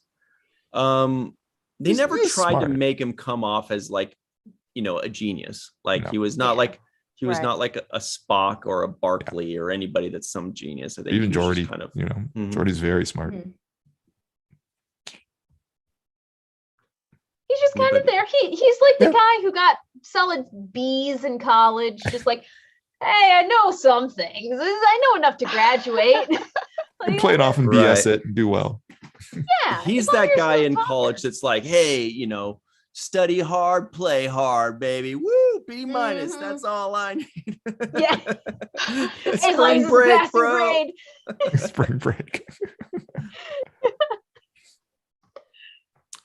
They He's never tried to smart. make him come off as like, a genius. Like No. he was not Yeah. like Right. not like a Spock or a Barkley or anybody that's some genius. I think even he was just Geordi. kind of Mhm. Geordi's very smart. Mhm. He's just kind of But- there. He's like the Yeah. guy who got solid B's in college, just like, hey, I know some things. I know enough to graduate. And play it off and BS it and do well. Yeah. He's as long as that you're guy still in talking. college that's like, hey, study hard, play hard, baby. Woo, B minus. Mhm. That's all I need. Yeah. As long Spring as break, it's passing bro. grade. Spring break.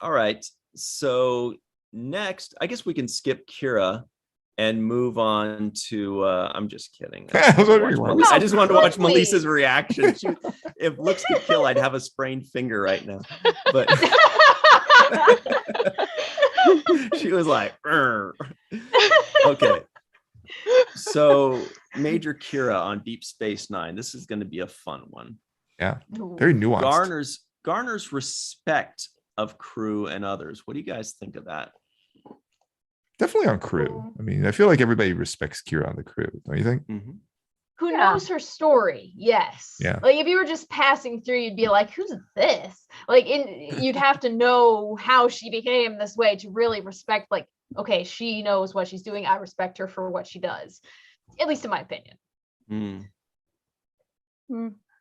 All right. So next, I guess we can skip Kira and move on to I'm just kidding. I was wondering why. I just wanted to watch Quickly. Melissa's reaction. If looks could kill, I'd have a sprained finger right now. But she was like, "Rrr." Okay. So Major Kira on Deep Space Nine. This is going to be a fun one. Yeah, very nuanced. Garners respect of crew and others. What do you guys think of that? Definitely on crew. I mean, I feel like everybody respects Kira on the crew. Don't you think? Mhm. Who Yeah. knows her story? Yes. Yeah. Like if you were just passing through, you'd be like, "Who's this?" Like, you'd have to know how she became this way to really respect. Like, okay, she knows what she's doing. I respect her for what she does, at least in my opinion.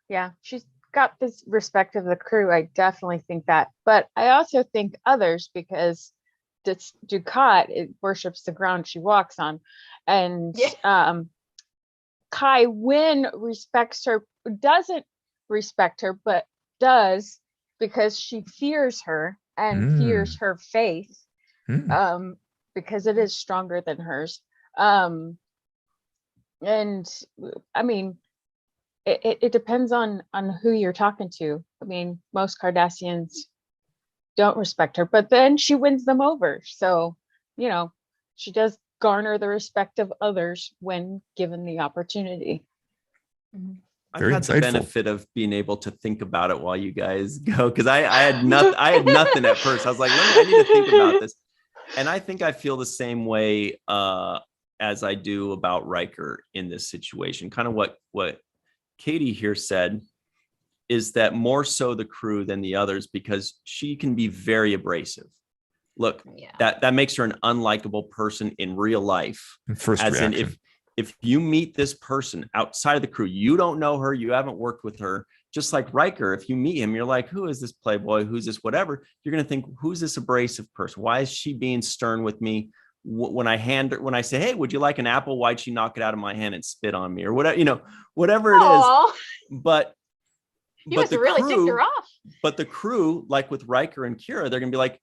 Yeah, she's got this respect of the crew. I definitely think that. But I also think others, because Ducat, it worships the ground she walks on. And Kai Wynn respects her, doesn't respect her, but does because she fears her and fears her faith, because it is stronger than hers. And I mean, it depends on who you're talking to. I mean, most Cardassians don't respect her, but then she wins them over. So, you know, she does garner the respect of others when given the opportunity. I've Very had the insightful. benefit of being able to think about it while you guys go, because I had nothing. I had nothing at first. I was like, I need to think about this, and I think I feel the same way as I do about Riker in this situation. Kind of what Katie here said is that more so the crew than the others, because she can be very abrasive. Look, that makes her an unlikable person in real life. First as reaction. in, if you meet this person outside of the crew, you don't know her, you haven't worked with her, just like Riker, if you meet him, you're like, who is this playboy? Who's this whatever? You're going to think, who's this abrasive person? Why is she being stern with me? When I say, hey, would you like an apple? Why'd she knock it out of my hand and spit on me or whatever, whatever it is. But you must have really ticked her off. But the crew, like with Riker and Kira, they're going to be like,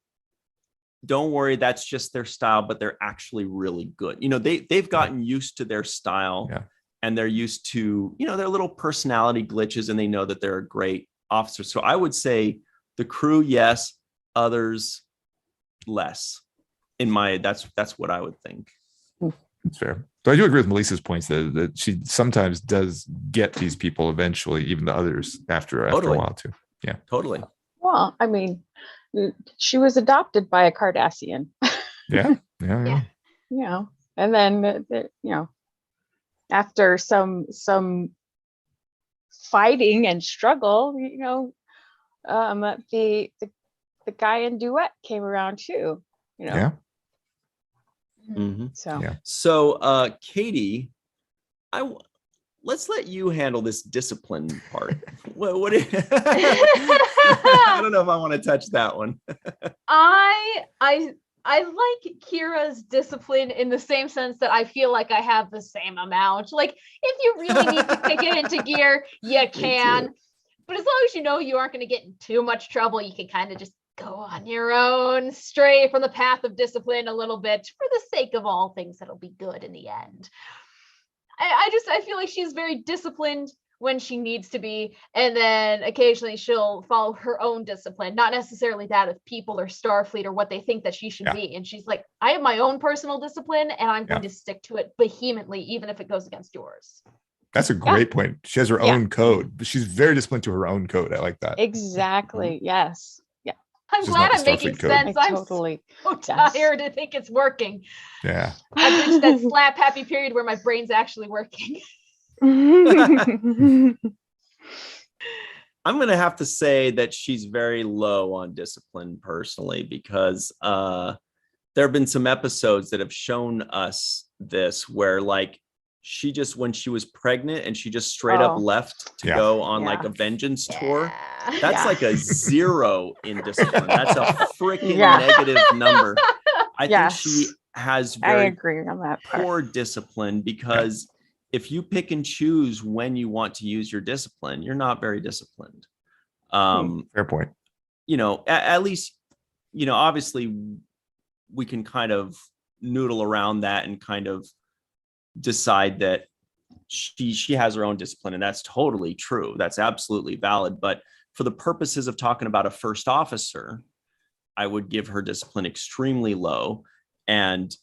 don't worry, that's just their style, but they're actually really good. They've gotten used to their style, and they're used to, their little personality glitches, and they know that they're a great officer. So I would say the crew, yes, others less. That's what I would think. That's fair. So I do agree with Melissa's points that she sometimes does get these people eventually, even the others after a while too. Yeah, totally. Well, I mean, she was adopted by a Cardassian. Yeah. You know, and then after some fighting and struggle, the guy in Duet came around too. Yeah. Mm-hmm. So Katie, let's let you handle this discipline part. I don't know if I want to touch that one. I like Kira's discipline in the same sense that I feel like I have the same amount. Like, if you really need to kick it into gear, you can. But as long as you know you aren't going to get in too much trouble, you can kind of just go on your own, stray from the path of discipline a little bit for the sake of all things that'll be good in the end. I feel like she's very disciplined when she needs to be, and then occasionally she'll follow her own discipline, not necessarily that of people or Starfleet or what they think that she should be. And she's like, I have my own personal discipline, and I'm going to stick to it vehemently, even if it goes against yours. That's a great point. She has her own code, but she's very disciplined to her own code. I like that. Exactly. Yes. Yeah. I'm glad I'm making sense. I'm totally so tired to think it's working. Yeah. I've reached that slap happy period where my brain's actually working. I'm going to have to say that she's very low on discipline personally, because there have been some episodes that have shown us this where, like, she just, when she was pregnant and she just straight up left to go on like a vengeance tour. That's like a 0 in discipline. That's a freaking negative number. I think Yes. she has I very agree on that part. poor discipline, because if you pick and choose when you want to use your discipline, you're not very disciplined. Fair point. At least, obviously we can kind of noodle around that and kind of decide that she has her own discipline, and that's totally true. That's absolutely valid. But for the purposes of talking about a first officer, I would give her discipline extremely low. And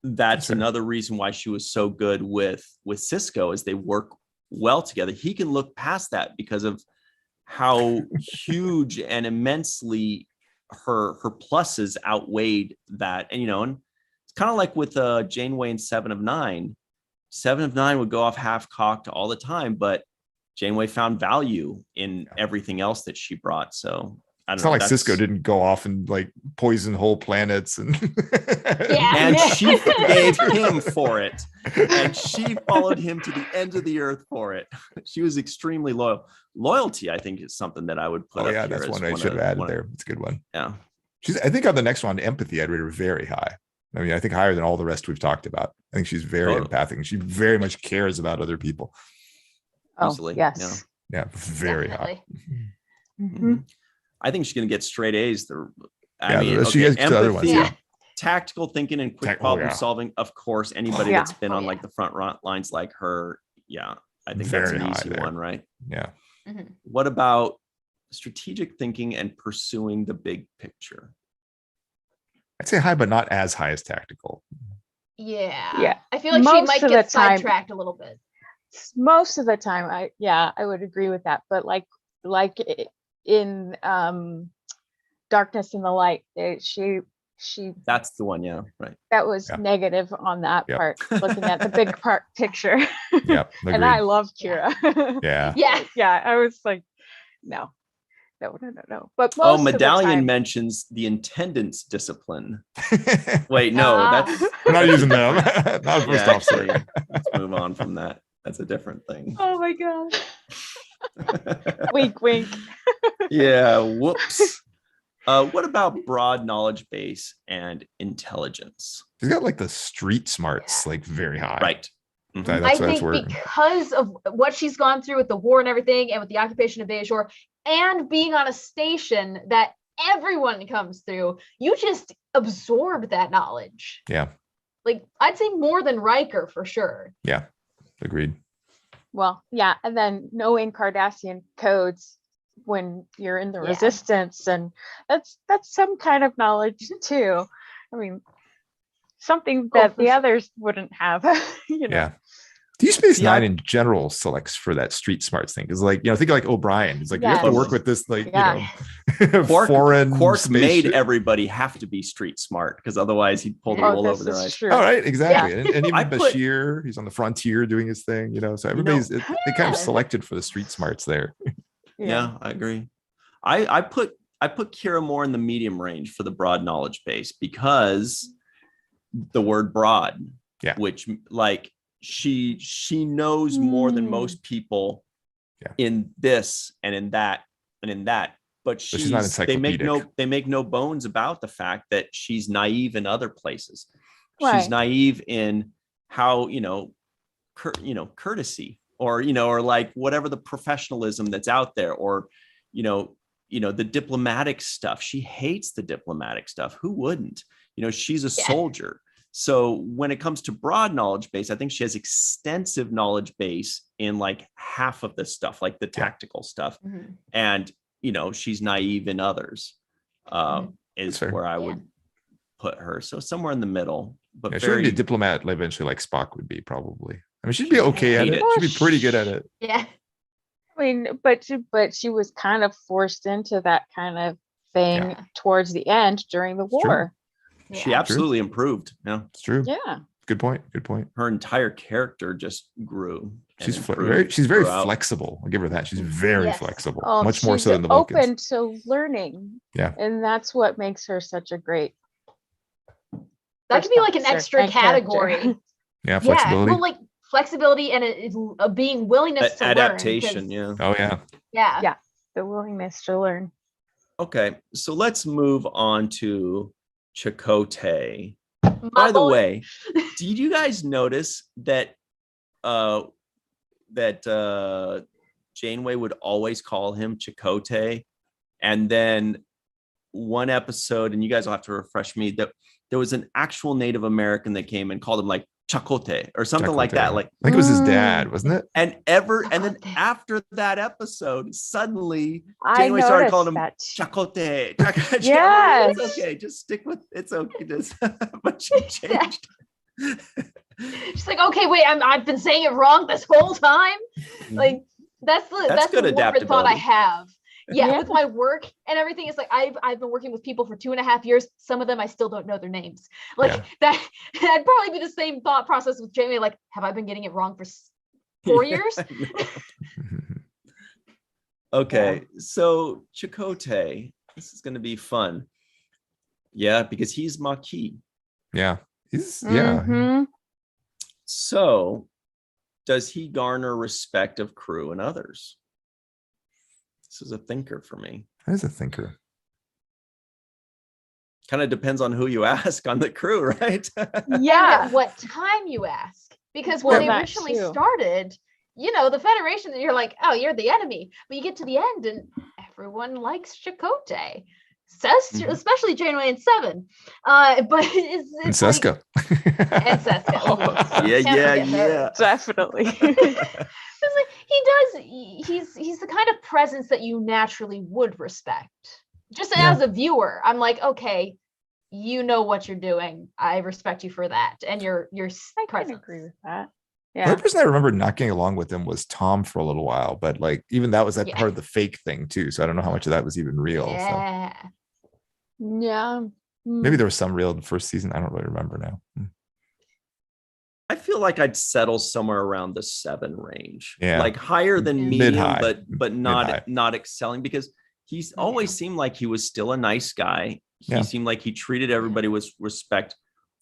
that's another reason why she was so good with Cisco, is they work well together. He can look past that because of how huge and immensely her pluses outweighed that. And and it's kind of like with Janeway in 7 of 9. 7 of 9 would go off half-cocked all the time, but Janeway found value in everything else that she brought. So I don't It's know. not like Cisco didn't go off and like poison whole planets and and she forgave him for it, and she followed him to the ends of the earth for it. She was extremely loyal. Loyalty, I think, is something that I would put. Oh yeah, that's one I should have added there. It's a good one. Yeah, I think on the next one, empathy, I'd rate her very high. I mean, I think higher than all the rest we've talked about. I think she's very empathic, and she very much cares about other people. Oh, easily. yes. Yeah, very high. Mm-hmm. I think she's going to get straight A's. She gets to the other ones. Yeah. Tactical thinking and quick problem solving. Of course, anybody that's been on like the front lines like her. Yeah, I think very that's an easy there. one, right? Yeah. Mhm. What about strategic thinking and pursuing the big picture? I'd say high, but not as high as tactical. Yeah. I feel like Most she might of get the time- sidetracked a little bit. Most of the time, I would agree with that. But like in Darkness and the Light, she That's the one. Yeah, right. that was Yeah. negative on that Yep. part, looking at the big part picture. Yeah. And I love Kira. Yeah. Yeah. I was like, no. But most of the Medallion time, mentions the intendant's discipline. Wait, no, that's We're not using them. Not first yeah, officer. actually, let's move on from that. That's a different thing. oh my god, wink, wink. Yeah, whoops. What about broad knowledge base and intelligence? She's got like the street smarts, like very high. Right. That's I think because of what she's gone through with the war and everything, and with the occupation of Bajor, and being on a station that everyone comes through, you just absorb that knowledge. Yeah. Like, I'd say more than Riker for sure. Yeah. Agreed. Well, yeah, and then knowing Cardassian codes when you're in the Yeah. resistance, and that's some kind of knowledge too. I mean, something that for the sure. others wouldn't have. Yeah. Deep Space Yeah. Nine in general selects for that street smarts thing. Because think of like O'Brien. It's like you have to Yes. work with this like Yeah. foreign Quark made spaceship. everybody have to be street smart, because otherwise he'd pull the Oh, wool this over their is eyes. true. All right, exactly. And even I put- Bashir, he's on the frontier doing his thing, so everybody's they kind of Yeah. selected for the street smarts there. Yeah, I agree. I put Kira more in the medium range for the broad knowledge base, because the word broad, which like she knows more than most people in this and in that and in that, but she's not they make encyclopedic. no bones about the fact that she's naive in other places. She's Right. naive in how courtesy, or or like whatever the professionalism that's out there, or the diplomatic stuff. She hates the diplomatic stuff. Who wouldn't? She's a soldier. So when it comes to broad knowledge base, I think she has extensive knowledge base in like half of the stuff, like the tactical stuff. Mhm. And, she's naive in others, is fair. where I would put her. So somewhere in the middle, but She would very be a diplomat eventually, like Spock would be probably. I mean, she'd be okay at hate it. it. She'd be pretty good at it. Yeah. I mean, but she was kind of forced into that kind of thing Yeah. towards the end during the true. war. she Yeah. absolutely improved. Yeah. It's true. Yeah. Good point. Her entire character just grew. and She's improved she's very throughout. flexible. I'll give her that. She's very Yes. flexible, Oh, much more she's so than the open Vulcans. to learning. Yeah. And that's what makes her such a great. That could be like an officer extra and character. category. Yeah, flexibility. Well, like flexibility and a being willingness to Adaptation. learn. 'cause- Oh yeah. Yeah. Yeah. The willingness to learn. Okay, so let's move on to Chakotay. By the way, did you guys notice that Janeway would always call him Chakotay, and then one episode, and you guys will have to refresh me, that there was an actual Native American that came and called him like Chakote or something like that. Like, I think it was his dad, wasn't it? and then after that episode, suddenly I Janeway started noticed calling him that. Chakote. Yes. It's okay, just stick with it's okay. But she changed. She's like, okay, wait, I've been saying it wrong this whole time. Like that's good the morbid thought I adaptability. have. Yeah, Yeah. with my work and everything, it's like I've been working with people for 2.5 years. Some of them I still don't know their names. Like that'd probably be the same thought process with Jamie. Like, have I been getting it wrong for 4 years? Okay, so Chakotay, this is going to be fun. Yeah, because he's Maquis. Yeah. Yeah. Mhm. So, does he garner respect of crew and others? This is a thinker for me. That is a thinker. Kind of depends on who you ask on the crew, right? Yeah. At what time you ask? Because Well, when they that originally too. started, the Federation, you're like, oh, you're the enemy. But you get to the end and everyone likes Chakotay. Mhm. Especially Janeway and Seven. But it's And like- Seska. and Seska. Oh, yeah, Can't forget her. Definitely. It's like he's the kind of presence that you naturally would respect. Just Yeah. as a viewer, I'm like, okay, you know what you're doing. I respect you for that. And your I can presence. agree with that. The Yeah. only person I remember not getting along with him was Tom for a little while, but like even that was that Yeah. part of the fake thing too. So I don't know how much of that was even real. So Yeah. Yeah. maybe there was some real in the first season. I don't really remember now. I feel like I'd settle somewhere around the 7 range. Yeah. Like higher than Mid- medium, Mid-high. but Mid-high. not excelling, because he's always seemed like he was still a nice guy. He Yeah. seemed like he treated everybody with respect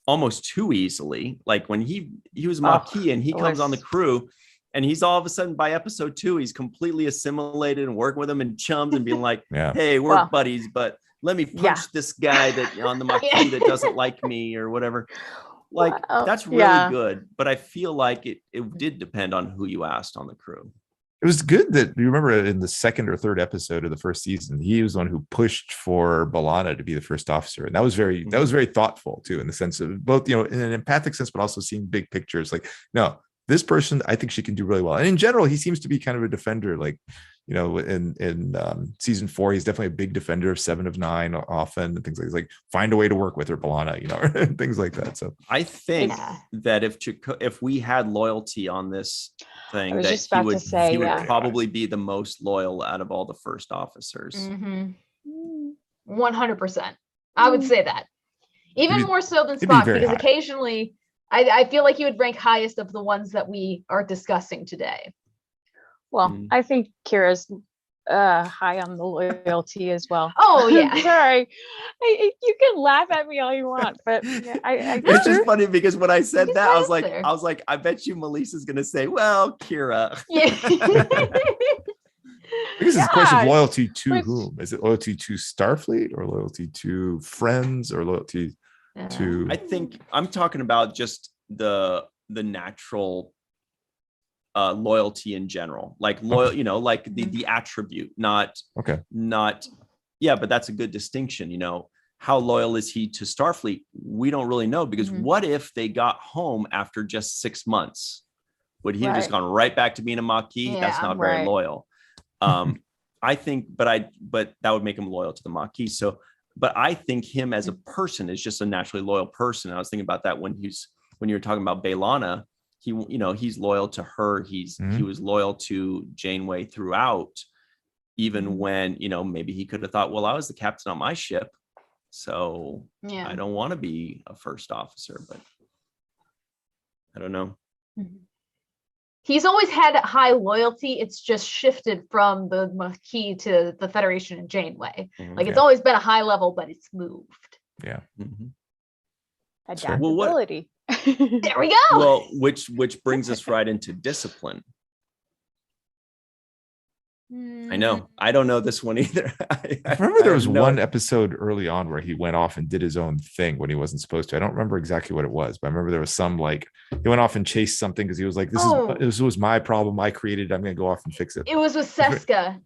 almost too easily. Like when he was Oh, Maquis and he it comes on the was- crew, and he's all of a sudden by episode 2, he's completely assimilated and working with them and chums and being like, Yeah. hey, we're Well, buddies, but let me punch yeah. this guy that on the Maquis that doesn't like me or whatever. Like Well, that's really yeah. good, but I feel like it did depend on who you asked on the crew. It was good that you remember in the second or third episode of the first season, he was the one who pushed for B'Elanna to be the first officer. And that was very thoughtful too, in the sense of both, in an empathic sense, but also seeing big pictures. Like, no, this person, I think she can do really well. And in general, he seems to be kind of a defender. Like, in season 4, he's definitely a big defender of 7 of 9 often, and things like find a way to work with her, B'Elanna, and things like that. So I think Yeah. that if we had loyalty on this thing, I was that just about to say, he would yeah. probably be the most loyal out of all the first officers. Mhm. Mm. 100%. I would say that. Even He'd be- more so than he'd be Spock, very because high. occasionally I feel like he would rank highest of the ones that we are discussing today. Well, Mm. I think Kira's high on the loyalty as well. Oh, yeah. Sorry. You can laugh at me all you want, but yeah, I It's just funny because when I said He's that, I was right like, there. I bet you Melissa's gonna say, well, Kira. Yeah. I guess it's a question of Yeah, loyalty to which- whom? Is it loyalty to Starfleet or loyalty to friends or loyalty to I think I'm talking about just the natural loyalty in general, like loyal, like the attribute, not okay. yeah, but that's a good distinction. How loyal is he to Starfleet? We don't really know, because Mhm. what if they got home after just 6 months? Would he have just Right. gone right back to being a Maquis? That's Yeah, not very right. loyal. I think, but that would make him loyal to the Maquis. So, but I think him as a person is just a naturally loyal person. I was thinking about that when you were talking about B'Elanna. He's loyal to her. He was loyal to Janeway throughout, even when maybe he could have thought, well, I was the captain on my ship, so Yeah. I don't want to be a first officer. But I don't know. He's always had high loyalty. It's just shifted from the Maquis to the Federation and Janeway. Like it's Yeah. always been a high level, but it's moved. Yeah. Mhm. adaptability. There we go. Well, which brings us right into discipline. I know. I don't know this one either. I remember there was have no- one episode early on where he went off and did his own thing when he wasn't supposed to. I don't remember exactly what it was, but I remember there was some like he went off and chased something because he was like, this was my problem. I created it. I'm going to go off and fix it. It was with Seska.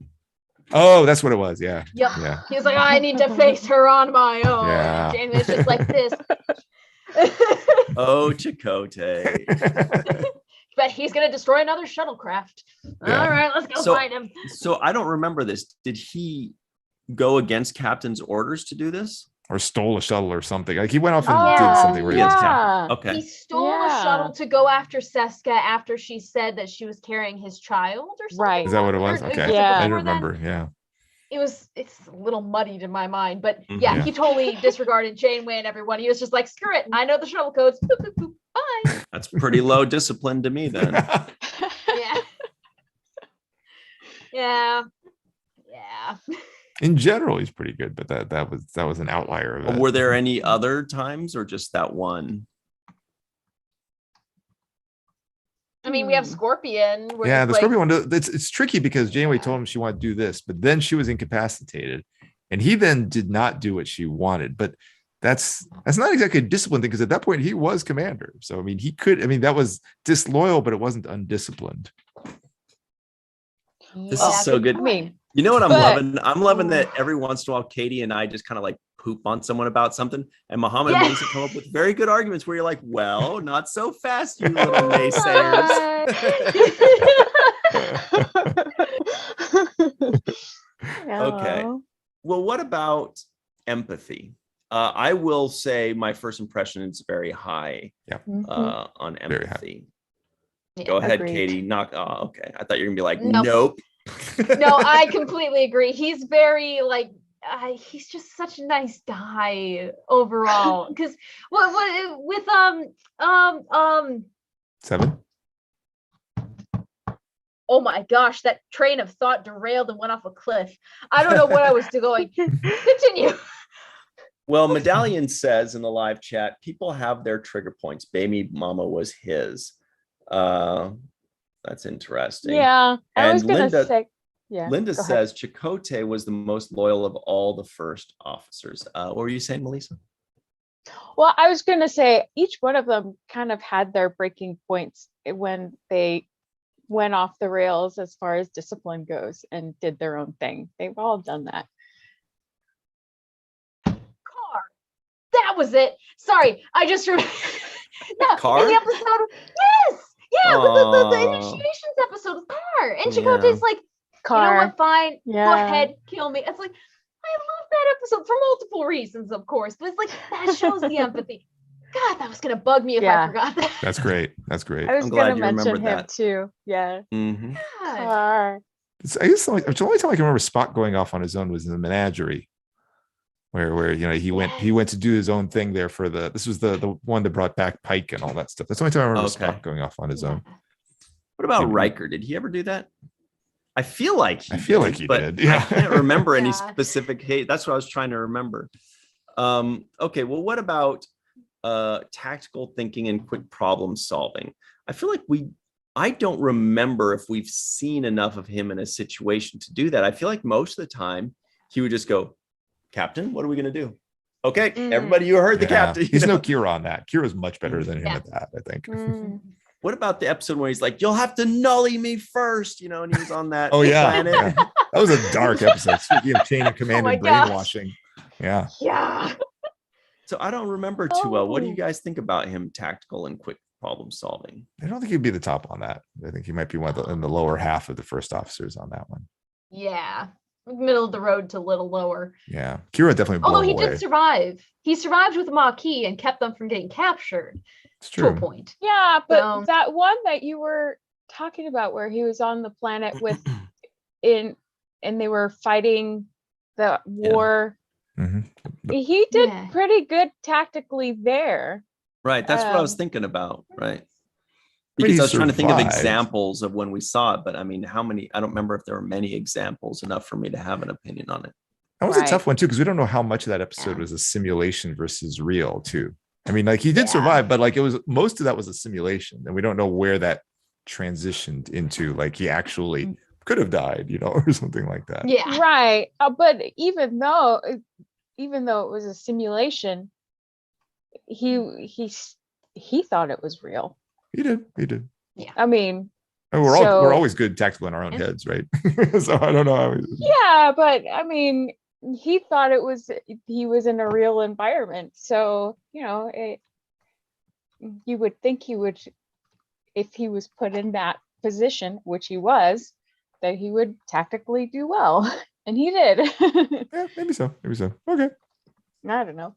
Oh, that's what it was. Yeah. Yep. Yeah. He was like, I need to face her on my own. Yeah. And Janeway's just like this. Oh, Chakotay. But he's going to destroy another shuttlecraft. Yeah. All right, let's go So- find him. So I don't remember this. Did he go against Captain's orders to do this? Or stole a shuttle or something. Like he went off and Oh, did something where he yeah. had Okay. He stole a Yeah. shuttle to go after Seska after she said that she was carrying his child or something. Right. Is that what it Or- was? or Okay. it Yeah. I before then? remember. Yeah. It's a little muddied in my mind, but Mhm. yeah, Yeah. he totally disregarded Janeway and everyone. He was just like, screw it. I know the shuttle codes. Boop, boop, boop. Bye. That's pretty low discipline to me then. Yeah. Yeah. Yeah. In general, he's pretty good, but that was an outlier of it. Were there any other times or just that one? I mean, we have Hmm. Scorpion. Where Yeah, it's the like, Scorpion one. It's tricky because Janeway told him she wanted to do this, but then she was incapacitated, and he then did not do what she wanted. But that's not exactly a disciplined thing because at that point he was commander. So I mean, he could. I mean, that was disloyal, but it wasn't undisciplined. This Yeah, is so good. I mean, You know what I'm But- loving? I'm loving that every once in a while, Katie and I just kind of like poop on someone about something, and Muhammad and Yeah. Melissa come up with very good arguments where you're like, well, not so fast, you little naysayers. Okay. Oh. Well, what about empathy? I will say my first impression is very high Mhm. on Very high. empathy. Yeah, Go ahead, agreed. Katie. Knock. Oh, okay. I thought you were gonna be like, Nope. nope. No, I completely agree. He's very like he's just such a nice guy overall. Because what with 7. oh my gosh, that train of thought derailed and went off a cliff. I don't know what I was going. Continue. Well, Medallion says in the live chat, people have their trigger points. Baby mama was his. That's interesting. Yeah, I was And gonna Linda- say. Yeah. Linda go ahead. says Chakotay was the most loyal of all the first officers. What were you saying, Melissa? Well, I was gonna say each one of them kind of had their breaking points when they went off the rails as far as discipline goes and did their own thing. They've all done that. Car. That was it. Sorry, I just remember. No, Car? in the episode. Yes. Yeah, the Aw. initiations episode of Car. And Yeah. Chakotay's like, you know Car. what, fine. Go Yeah. ahead, kill me. It's like, I love that episode for multiple reasons, of course. But it's like that shows the empathy. God, that was gonna bug me if I Yeah. forgot that. That's great. That's great. I was I'm glad gonna you mention him remembered that. too. Yeah. Mhm. God. Car. I guess the only time I can remember Spock going off on his own was in the menagerie, where you know he went to do his own thing there for this was the one that brought back Pike and all that stuff. That's the only time I remember Okay. Spock going off on his own. What about Maybe. Riker? Did he ever do that? I feel like I feel like he but did, yeah. I can't remember any Yeah. specific hate. That's what I was trying to remember. Okay, well, what about tactical thinking and quick problem solving? I feel like I don't remember if we've seen enough of him in a situation to do that. I feel like most of the time he would just go, Captain, what are we gonna do? Okay, everybody, you heard the Yeah. captain. you He's know? no Kira on that. Kira's much better than him Yeah. at that, I think. Mm. What about the episode where he's like, you'll have to nully me first, and he was on that Oh yeah. planet. Yeah. That was a dark episode. Speaking of chain of command my and gosh. brainwashing. Yeah. Yeah. So I don't remember too well. What do you Oh. guys think about him tactical and quick problem solving? I don't think he'd be the top on that. I think he might be one of in the lower half of the first officers on that one. Yeah. Middle of the road to a little lower. Yeah. Kira definitely blew Although he him away. did survive. He survived with the Maquis and kept them from getting captured It's to a true. point. Yeah, but So- that one that you were talking about where he was on the planet with and they were fighting the war. Mhm. He did Yeah. pretty good tactically there. Right. That's what I was Um, thinking about. Right. But Because he I was trying to think of survived. examples of when we saw it, but I mean, how many? I don't remember if there were many examples enough for me to have an opinion on it. That was a Right. tough one too, because we don't know how much of that episode Yeah. was a simulation versus real too. I mean, like he did Yeah. survive, but like it was most of that was a simulation, and we don't know where that transitioned into. Like he actually could have died, or something like that. Yeah. Right. But even though it was a simulation, he thought it was real. He did. I mean, And we're So- always good tactical in our own heads, right? So I don't know how yeah, but I mean, he thought he was in a real environment. So, you would think he would, if he was put in that position, which he was, that he would tactically do well. And he did. Yeah, maybe so. Okay. I don't know.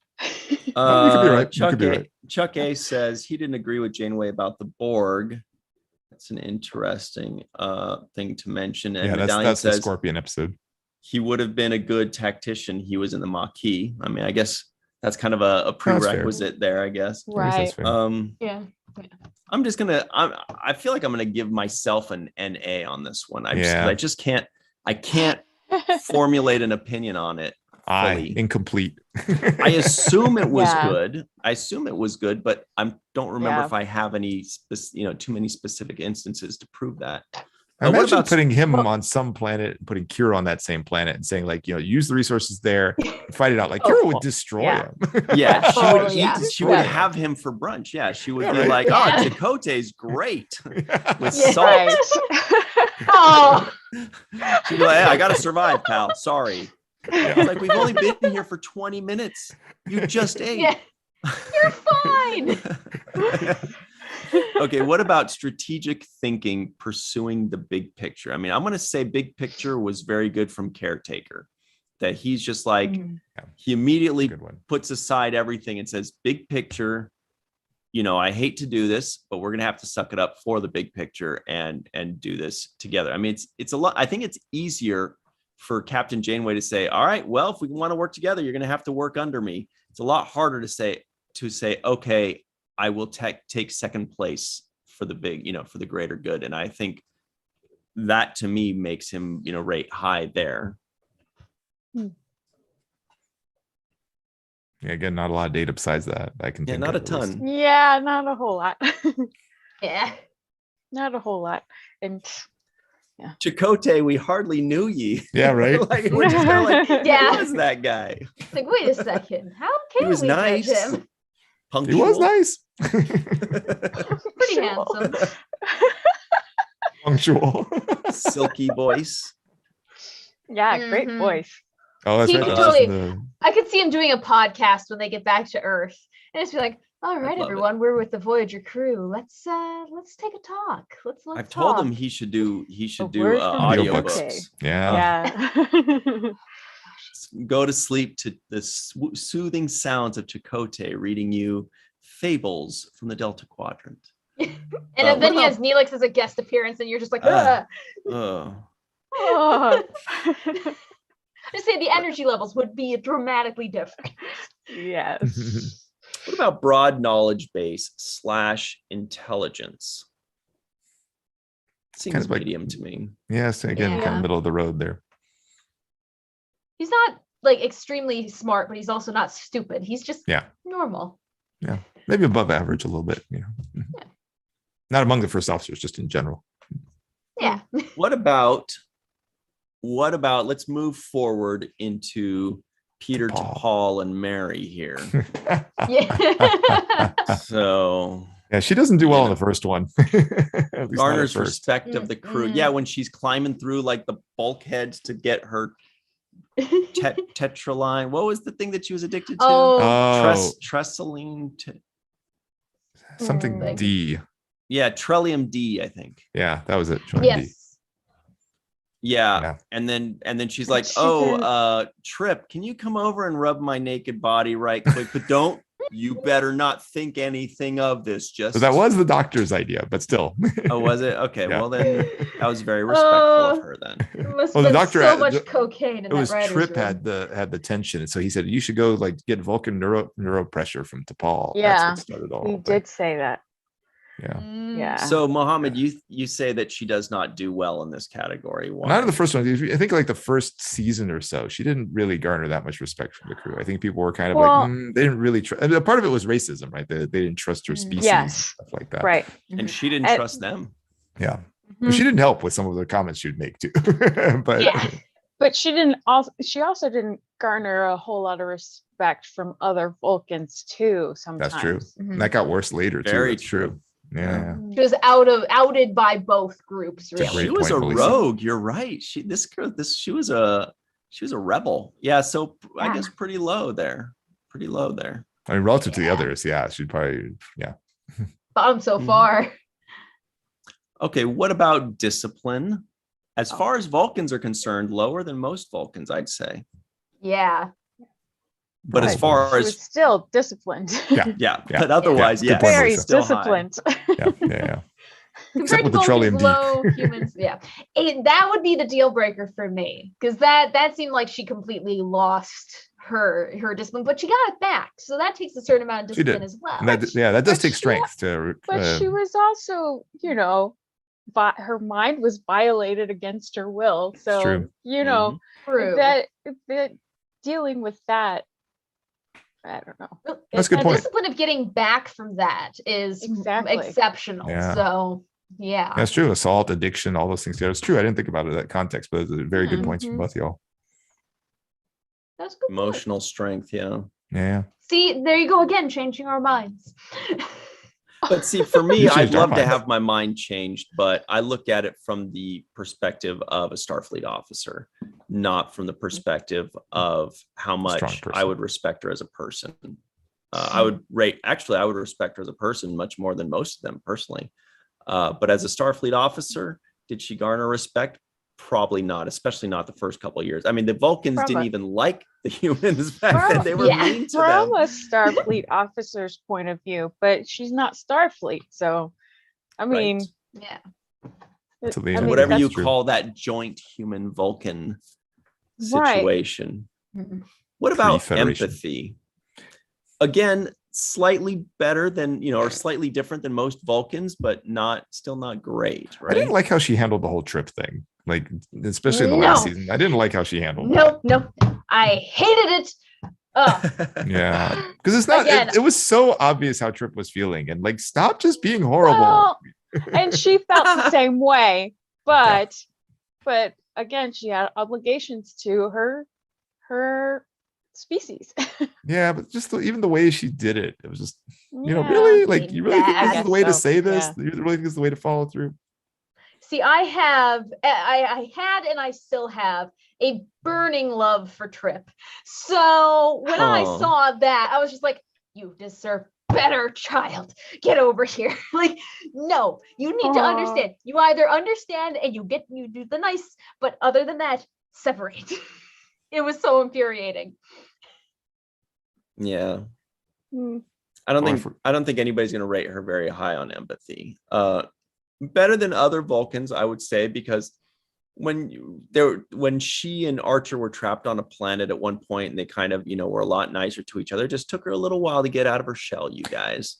No, you could be right. You Chuck could be A, right. Chuck A says he didn't agree with Janeway about the Borg. That's an interesting thing to mention. And Yeah, Medallion that's the says Scorpion episode. he would have been a good tactician. He was in the Maquis. I mean, I guess that's kind of a prerequisite there, I guess. I guess Right. that's fair. Yeah. I'm just gonna. I feel like I'm gonna give myself an NA on this one. I Yeah. just can't. I can't formulate an opinion on it. fully. Incomplete. I assume it was Yeah. good. I assume it was good, but I don't remember Yeah. if I have any, too many specific instances to prove that. I What imagine about- putting him Well- on some planet, and putting Kira on that same planet, and saying like, use the resources there, fight it out. Like Oh, Kira would well, destroy yeah. him. Yeah, she Oh, would eat. yeah. She would Yeah. have him for brunch. Yeah, she would Yeah, be right. like, Yeah. "Oh, Chakotay's great with Yeah. salt." Right. Oh, She'd be like, "Hey, I gotta survive, pal. Sorry." It's like we've only been here for 20 minutes. You just ate. yeah. You're fine. Okay, what about strategic thinking, pursuing the big picture? I mean, I'm going to say big picture was very good from Caretaker, that he's just like, Mm. he immediately Good one. puts aside everything and says, big picture, I hate to do this, but we're going to have to suck it up for the big picture and do this together. I mean, it's a lot. I think it's easier for Captain Janeway to say, all right, well, if we want to work together, you're going to have to work under me. It's a lot harder to say, okay, I will take second place for the big, for the greater good. And I think that to me makes him, rate high there. Yeah, again, not a lot of data besides that. I can Yeah, think not a of at least. ton. Yeah, not a whole lot. Yeah. Not a whole lot. And Chakotay, we hardly knew ye. Yeah, right. Like, we're just kind of like, Yeah. who was that guy? It's like, wait a second. How He can was we nice. judge him? He was nice. Pretty handsome. Punctual. Silky voice. yeah, great Mhm. voice. Oh, that's He right. could That's totally- the- I could see him doing a podcast when they get back to Earth and just be like, all right, love it. everyone, we're with the Voyager crew. Let's take a talk. Let's I've told talk. him he should do word from audiobooks. Yeah. Yeah. Go to sleep to the soothing sounds of Chakotay reading you fables from the Delta Quadrant. And what then he about- has Neelix as a guest appearance, and you're just like, Ah. ugh. Oh. Oh. Just say the energy levels would be dramatically different. Yes. What about broad knowledge base / intelligence? Seems Kind of like- medium to me. Yes, again, kind Yeah. of middle of the road there. He's not like extremely smart, but he's also not stupid. He's just Yeah. normal. Maybe above average a little bit. Yeah. Not among the first officers, just in general. Yeah. What about let's move forward into Peter to Paul. Paul and Mary here. Yeah. So Yeah, she doesn't do well in the first one. At least not at Garner's first. respect of the crew. Mhm. Yeah, when she's climbing through like the bulkheads to get her tetraline. What was the thing that she was addicted to? Oh, Oh, Tressaline. something Like- D. Yeah, Trellium D, I think. Yeah, that was it. Johnny D. yes. Yeah. Yeah. And then she's like, She "Oh, did. Trip, can you come over and rub my naked body right quick? But don't you better not think anything of this. Just So that was the doctor's idea, but still. Oh, was it? Okay. Yeah. Well, then that was very respectful of her then. There must Well, have the been doctor so had- much the- cocaine in It that was writer's Trip room. had the tension, and so he said you should go like get Vulcan neuro pressure from T'Pol. Yeah, That's what started all. He of it. did say that. Yeah. Yeah. So Mohammed, you say that she does not do well in this category. Why? Not in the first one. I think like the first season or so, she didn't really garner that much respect from the crew. I think people were kind of Well- like, they didn't really trust. And a part of it was racism, right? They didn't trust her species, and Yes. stuff like that. Right. And she didn't And- trust them. Yeah. But she didn't help with some of the comments she would make too. But Yeah. But she also didn't garner a whole lot of respect from other Vulcans too sometimes. that's true. Mhm. And that got worse later too. Very That's true. Yeah. She was outed by both groups, It's a really. great She was a point, Melissa. rogue. You're right. She was a rebel. Yeah. So I Yeah. guess pretty low there. Pretty low there. I mean, relative to the Yeah. others, yeah, she'd probably, yeah. Bottom so Mhm. far. Okay. What about discipline? As Oh. far as Vulcans are concerned, lower than most Vulcans, I'd say. Yeah. But as Right. far She was as still disciplined. Yeah. yeah, Yeah. but otherwise, Good yes, point, Very Melissa. still high. disciplined. Yeah. Compared to with the Vulcans, Trollium D. low humans, yeah. That would be the deal breaker for me, because that seemed like she completely lost her discipline, but she got it back. So that takes a certain amount of She discipline did. as well. And that does but take she- strength to. But she was also, her mind was violated against her will. So, true. True. that dealing with that, I don't know. That's a good The point. discipline of getting back from that is Exactly. exceptional. Yeah. So yeah. That's true. Assault, addiction, all those things. Yeah, it's true. I didn't think about it in that context, but those are very good Mhm. points from both y'all. That's a good. Point. Emotional strength, yeah. Yeah. See, there you go again, changing our minds. But see, for me, You I'd changed our love to minds. have my mind changed, but I look at it from the perspective of a Starfleet officer, not from the perspective of how Strong much person. I would respect her as a person. I would respect her as a person much more than most of them personally. But as a Starfleet officer, did she garner respect? Probably not, especially not the first couple of years. I mean, the Vulcans From didn't a- even like the humans back then. They were Yeah. mean to them. From a Starfleet officer's point of view, but she's not Starfleet. So, I mean, Yeah. To I Lena, mean, Whatever that's you true. call that joint human Vulcan Right. situation. Mhm. What about Pre-Federation. empathy? Again, slightly better than, or slightly different than most Vulcans, but still not great, I right? didn't like how she handled the whole trip thing. Like, especially in the last No. season. I didn't like how she handled Nope. I hated it. Oh, that. Yeah. Because it's not, Again- it was so obvious how Trip was feeling. And like, stop just being horrible. well, and she felt the same way, but again, she had obligations to her species. Yeah, but just even the way she did it, it was just, Yeah. really? Like, you really think I this is guess the way to so, say this? yeah. You really think this is the way to follow through? see, I had and I still have a burning love for Trip. So when I Oh. saw that, I was just like, you deserve better, child. Get over here. Like, no, you need to Aw. understand. You either understand and you do the nice, but other than that, separate. It was so infuriating. Yeah. Hmm. I don't Or think anybody's going to rate her very high on empathy. Better than other Vulcans, I would say, because when she and Archer were trapped on a planet at one point, and they kind of were a lot nicer to each other, it just took her a little while to get out of her shell, you guys.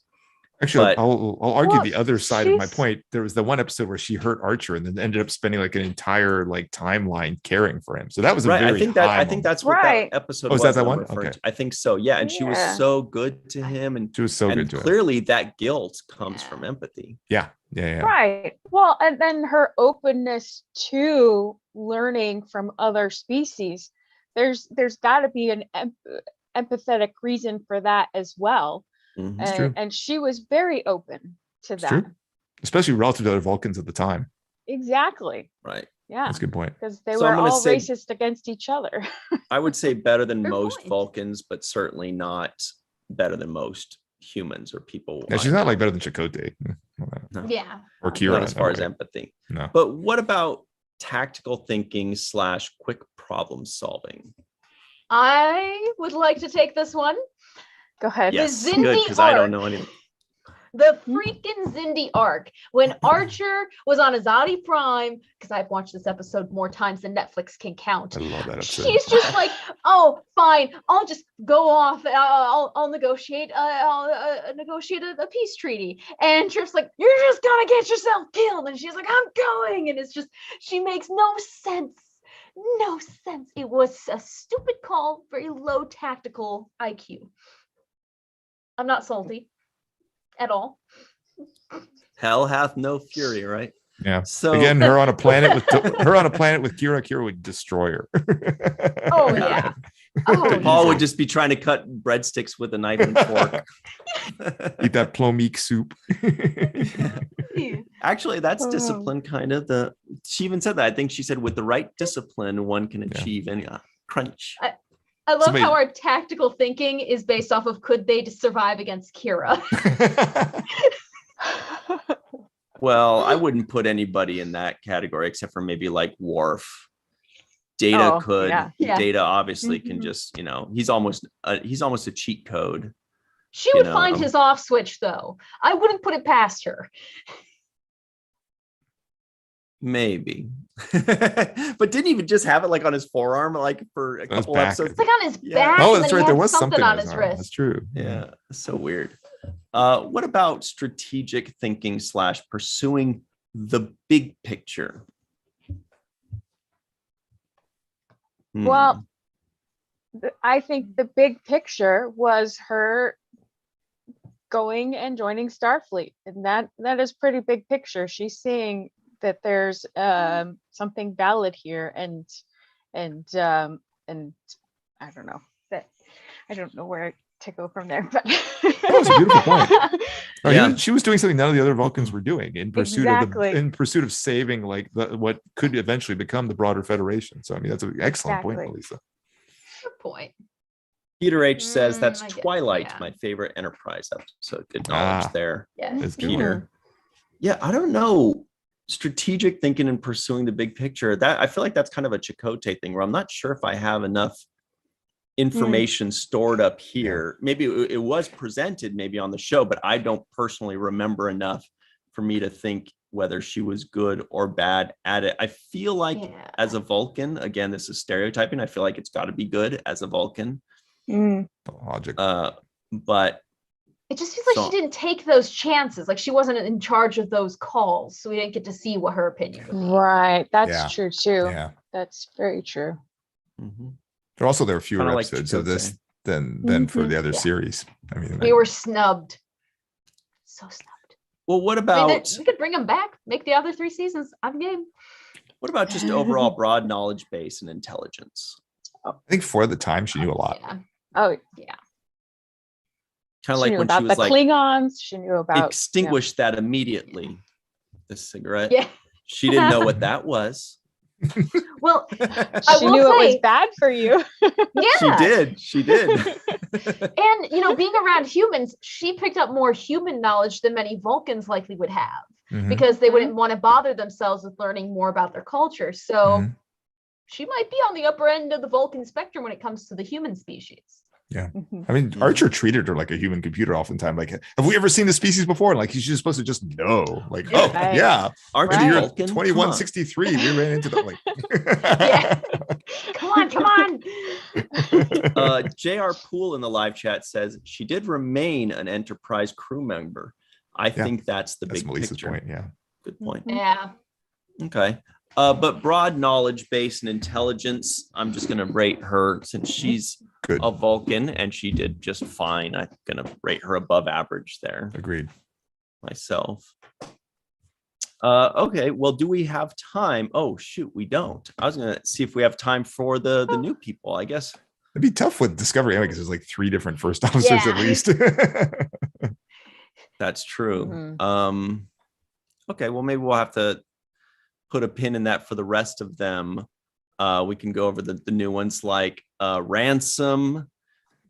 Actually, But- I'll argue Well, the other side of my she's- point. There was the one episode where she hurt Archer and then ended up spending like an entire timeline caring for him. So that was a Right, very I think moment. that's what Right. that episode Oh, is was. that I'm one? referring Okay. to. I think so. Yeah, and she was Yeah. so good to him, and She was so good to him. clearly that guilt comes Yeah. from empathy. Yeah. Right. Well, and then her openness to learning from other species. There's got to be an empathetic reason for that as well. Mhm. It's true. And she was very open to It's that. true. Especially relative to other Vulcans at the time. Exactly. Right. Yeah. That's a good point. Because they So I'm were gonna all say- racist against each other. I would say better than Fair most point. Vulcans, but certainly not better than most humans or people. Yeah, she's I not know. like better than Chakotay. No, Yeah. Or not Kira. as far as okay. empathy. No. But what about tactical thinking / quick problem solving? I would like to take this one. Go ahead. Yes, Zindi good, because I don't arc. know anything. The freaking Zindi arc, when Archer was on Azadi Prime, because I've watched this episode more times than Netflix can count. I love that episode. She's just like, oh, fine, I'll just go off. I'll negotiate. I'll negotiate a peace treaty. And Trip's like, you're just gonna get yourself killed. And she's like, I'm going. And it's just, she makes no sense. No sense. It was a stupid call, very low tactical IQ. I'm not salty at all. Hell hath no fury, right? Yeah. So Again, her on a planet with Kira. Kira would destroy her. Oh yeah. Oh, Paul yeah. would just be trying to cut breadsticks with a knife and fork. Eat that plomeek soup. Actually, that's Oh. discipline, kind of. She even said that. I think she said, with the right discipline, one can achieve any crunch. I love Somebody- how our tactical thinking is based off of could they survive against Kira? Well, I wouldn't put anybody in that category except for maybe like Worf. Data Oh, could. yeah. Yeah. Data obviously can Mhm. just, he's almost a cheat code. She You would know, find his off switch though. I wouldn't put it past her. Maybe. But didn't even just have it like on his forearm like for a On his couple back. episodes? It's like on his Yeah. back. Oh, and that's then right. he There had was something on his his arm. wrist. That's true. Yeah, so weird. What about strategic thinking / pursuing the big picture? Well, I think the big picture was her going and joining Starfleet, and that is pretty big picture. She's seeing that there's something valid here, and I don't know that I don't know where to go from there, but That was a beautiful point. No, Yeah. she was doing something none of the other Vulcans were doing in pursuit Exactly. of saving like what could eventually become the broader Federation. So I mean that's an excellent point, Exactly. Melissa. Good point. Peter H says that's I get- Twilight, yeah. my favorite Enterprise episode. Good knowledge there, Yes. It's good. Peter. Yeah, I don't know. Strategic thinking and pursuing the big picture. That I feel like that's kind of a Chakotay thing where I'm not sure if I have enough information stored up here. Maybe it was presented maybe on the show, but I don't personally remember enough for me to think whether she was good or bad at it. I feel like Yeah. as a Vulcan, again, this is stereotyping. I feel like it's got to be good as a Vulcan. Mm. Logic. But It just feels like So- she didn't take those chances. Like she wasn't in charge of those calls, so we didn't get to see what her opinion would be. Right, that's Yeah. true too. Yeah. That's very true. mhm. Also, there were fewer Kinda like episodes of this Chakotay. than for the other Yeah. series. I mean, We were snubbed. So snubbed. Well, what I mean, about we could bring them back, make the other 3 seasons. I'm game. just overall broad knowledge base and intelligence? I think for the time she knew a lot. Yeah. Oh, Yeah. Kind of she like knew when about she the was like Klingons. She knew about extinguish that immediately. The cigarette. Yeah. She didn't know what that was. Well, She will knew it was say- bad for you. yeah. She did. And being around humans, she picked up more human knowledge than many Vulcans likely would have Mhm. because they wouldn't want to bother themselves with learning more about their culture. So Mhm. she might be on the upper end of the Vulcan spectrum when it comes to the human species. Mhm. I mean, Mhm. Archer treated her like a human computer oftentimes. Like, have we ever seen the species before? And like, she's just supposed to just know. Like, Yeah. oh, Right. yeah. Aren't In you the year Vulcan? Come on. 2163, we ran into that. Like, Yeah. Come on. JR Poole in the live chat says she did remain an Enterprise crew member. I think that's the That's big Melissa's picture. point. Yeah. Good point. Yeah. Okay. But broad knowledge base and intelligence, I'm just going to rate her since she's Good. a Vulcan and she did just fine. I'm going to rate her above average there Agreed. myself. Okay. Well, do we have time? Oh, shoot. We don't. I was going to see if we have time for the new people, I guess. It'd be tough with Discovery because there's like 3 different first officers at Yeah. least. That's true. Mhm. Okay. Well, maybe we'll have to put a pin in that for the rest of them. We can go over the new ones like Ransom.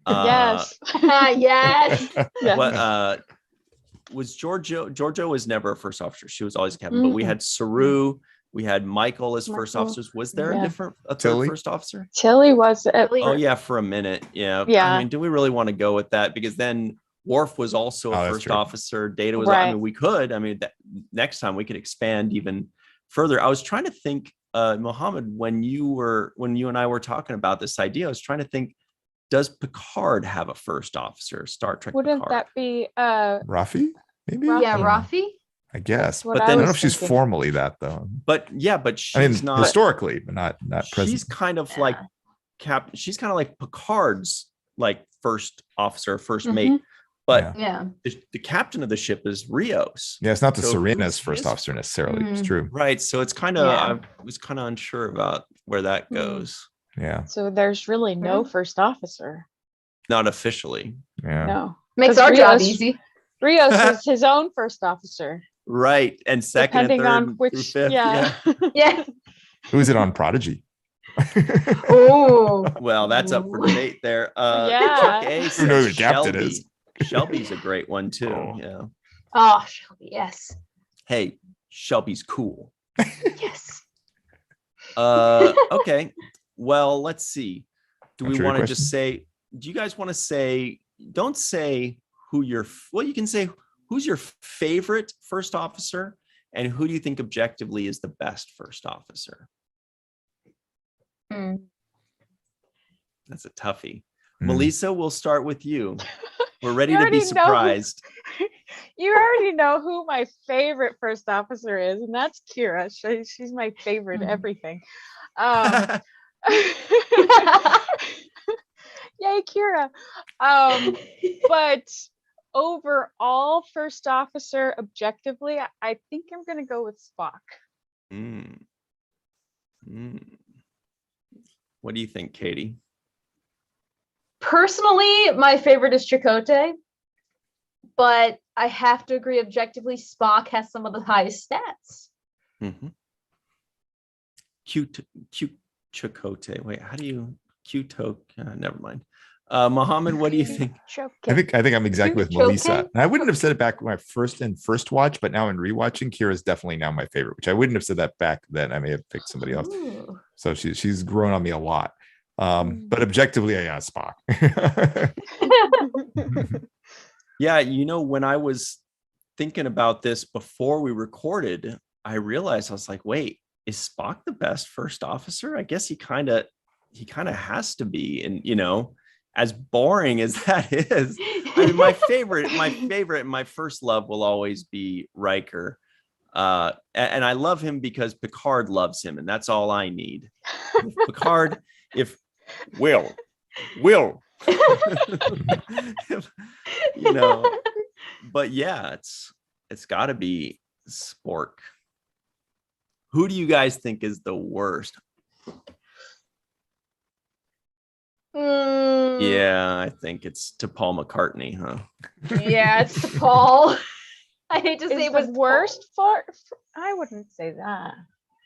Yes. Yes. Yeah. What was Giorgio was never a first officer. She was always a captain. But we had Saru, we had Michael as first Michael. officers. Was there Yeah. a third Tilly? first officer? Tilly was at Tilly. Oh yeah, for a minute. Yeah. Yeah. I mean, do we really want to go with that? Because then Worf was also Oh, a that's first true. officer. Data was. I Right. mean, we could. I mean, next time we could expand even further. I was trying to think, Mohammed, when you and I were talking about this idea, I was trying to think, does Picard have a first officer? Star Trek Wouldn't Picard. that be Rafi? Maybe? Yeah, I don't know. Rafi. I guess. what But I then- don't know was if she's thinking. formally that though. But she's I mean, not. historically, but not present. She's kind of like Yeah. She's kind of like Picard's like first officer, first Mhm. mate. But Yeah. the captain of the ship is Rios. Yeah, it's not the So Serena's who's first his- officer necessarily. It's true. Right. So it's kind of, Yeah. I was kind of unsure about where that goes. Yeah. So there's really no Yeah. first officer. Not officially. Yeah. No. Makes 'Cause our job Rios- easy. Rios is his own first officer. Right. And second and Depending third on through which, fifth. yeah. Yeah. Who is it on Prodigy? Oh. Well, that's up for debate there. Yeah. Chuck A Who knows says who the captain Shelby. is? Shelby's a great one too. Oh. Yeah. Oh, Shelby, yes. Hey, Shelby's cool. Yes. Okay. Well, let's see. Do we Trivia want to question? just say, do you guys want to say, don't say who your, well, you can say who's your favorite first officer and who do you think objectively is the best first officer? Hmm. That's a toughie. Hmm. Melissa, we'll start with you. We're ready You to be already know. surprised. You already know who my favorite first officer is, and that's Kira. She's my favorite everything. Yay, Kira. But overall, first officer, objectively, I think I'm going to go with Spock. Mm. Mm. What do you think, Katie? Personally, my favorite is Chakotay, but I have to agree objectively, Spock has some of the highest stats. Mm-hmm. Cute Chakotay. Wait, how do you never mind. Mohammed, what do you think? I think I'm exactly with Choke Melissa. it? And I wouldn't have said it back when I first watch, but now in rewatching, Kira's definitely now my favorite, which I wouldn't have said that back then. I may have picked somebody else. Ooh. So she's grown on me a lot. But objectively, yeah, Spock. Yeah, when I was thinking about this before we recorded, I realized I was like, wait, is Spock the best first officer? I guess he kind of has to be. And as boring as that is, I mean, my favorite, my first love will always be Riker. And I love him because Picard loves him, and that's all I need. If Picard, if Will, but yeah, it's got to be Spork. Who do you guys think is the worst? Yeah, I think it's to Paul McCartney, huh? Yeah, it's to Paul. I hate to say Is it, but the worst for I wouldn't say that.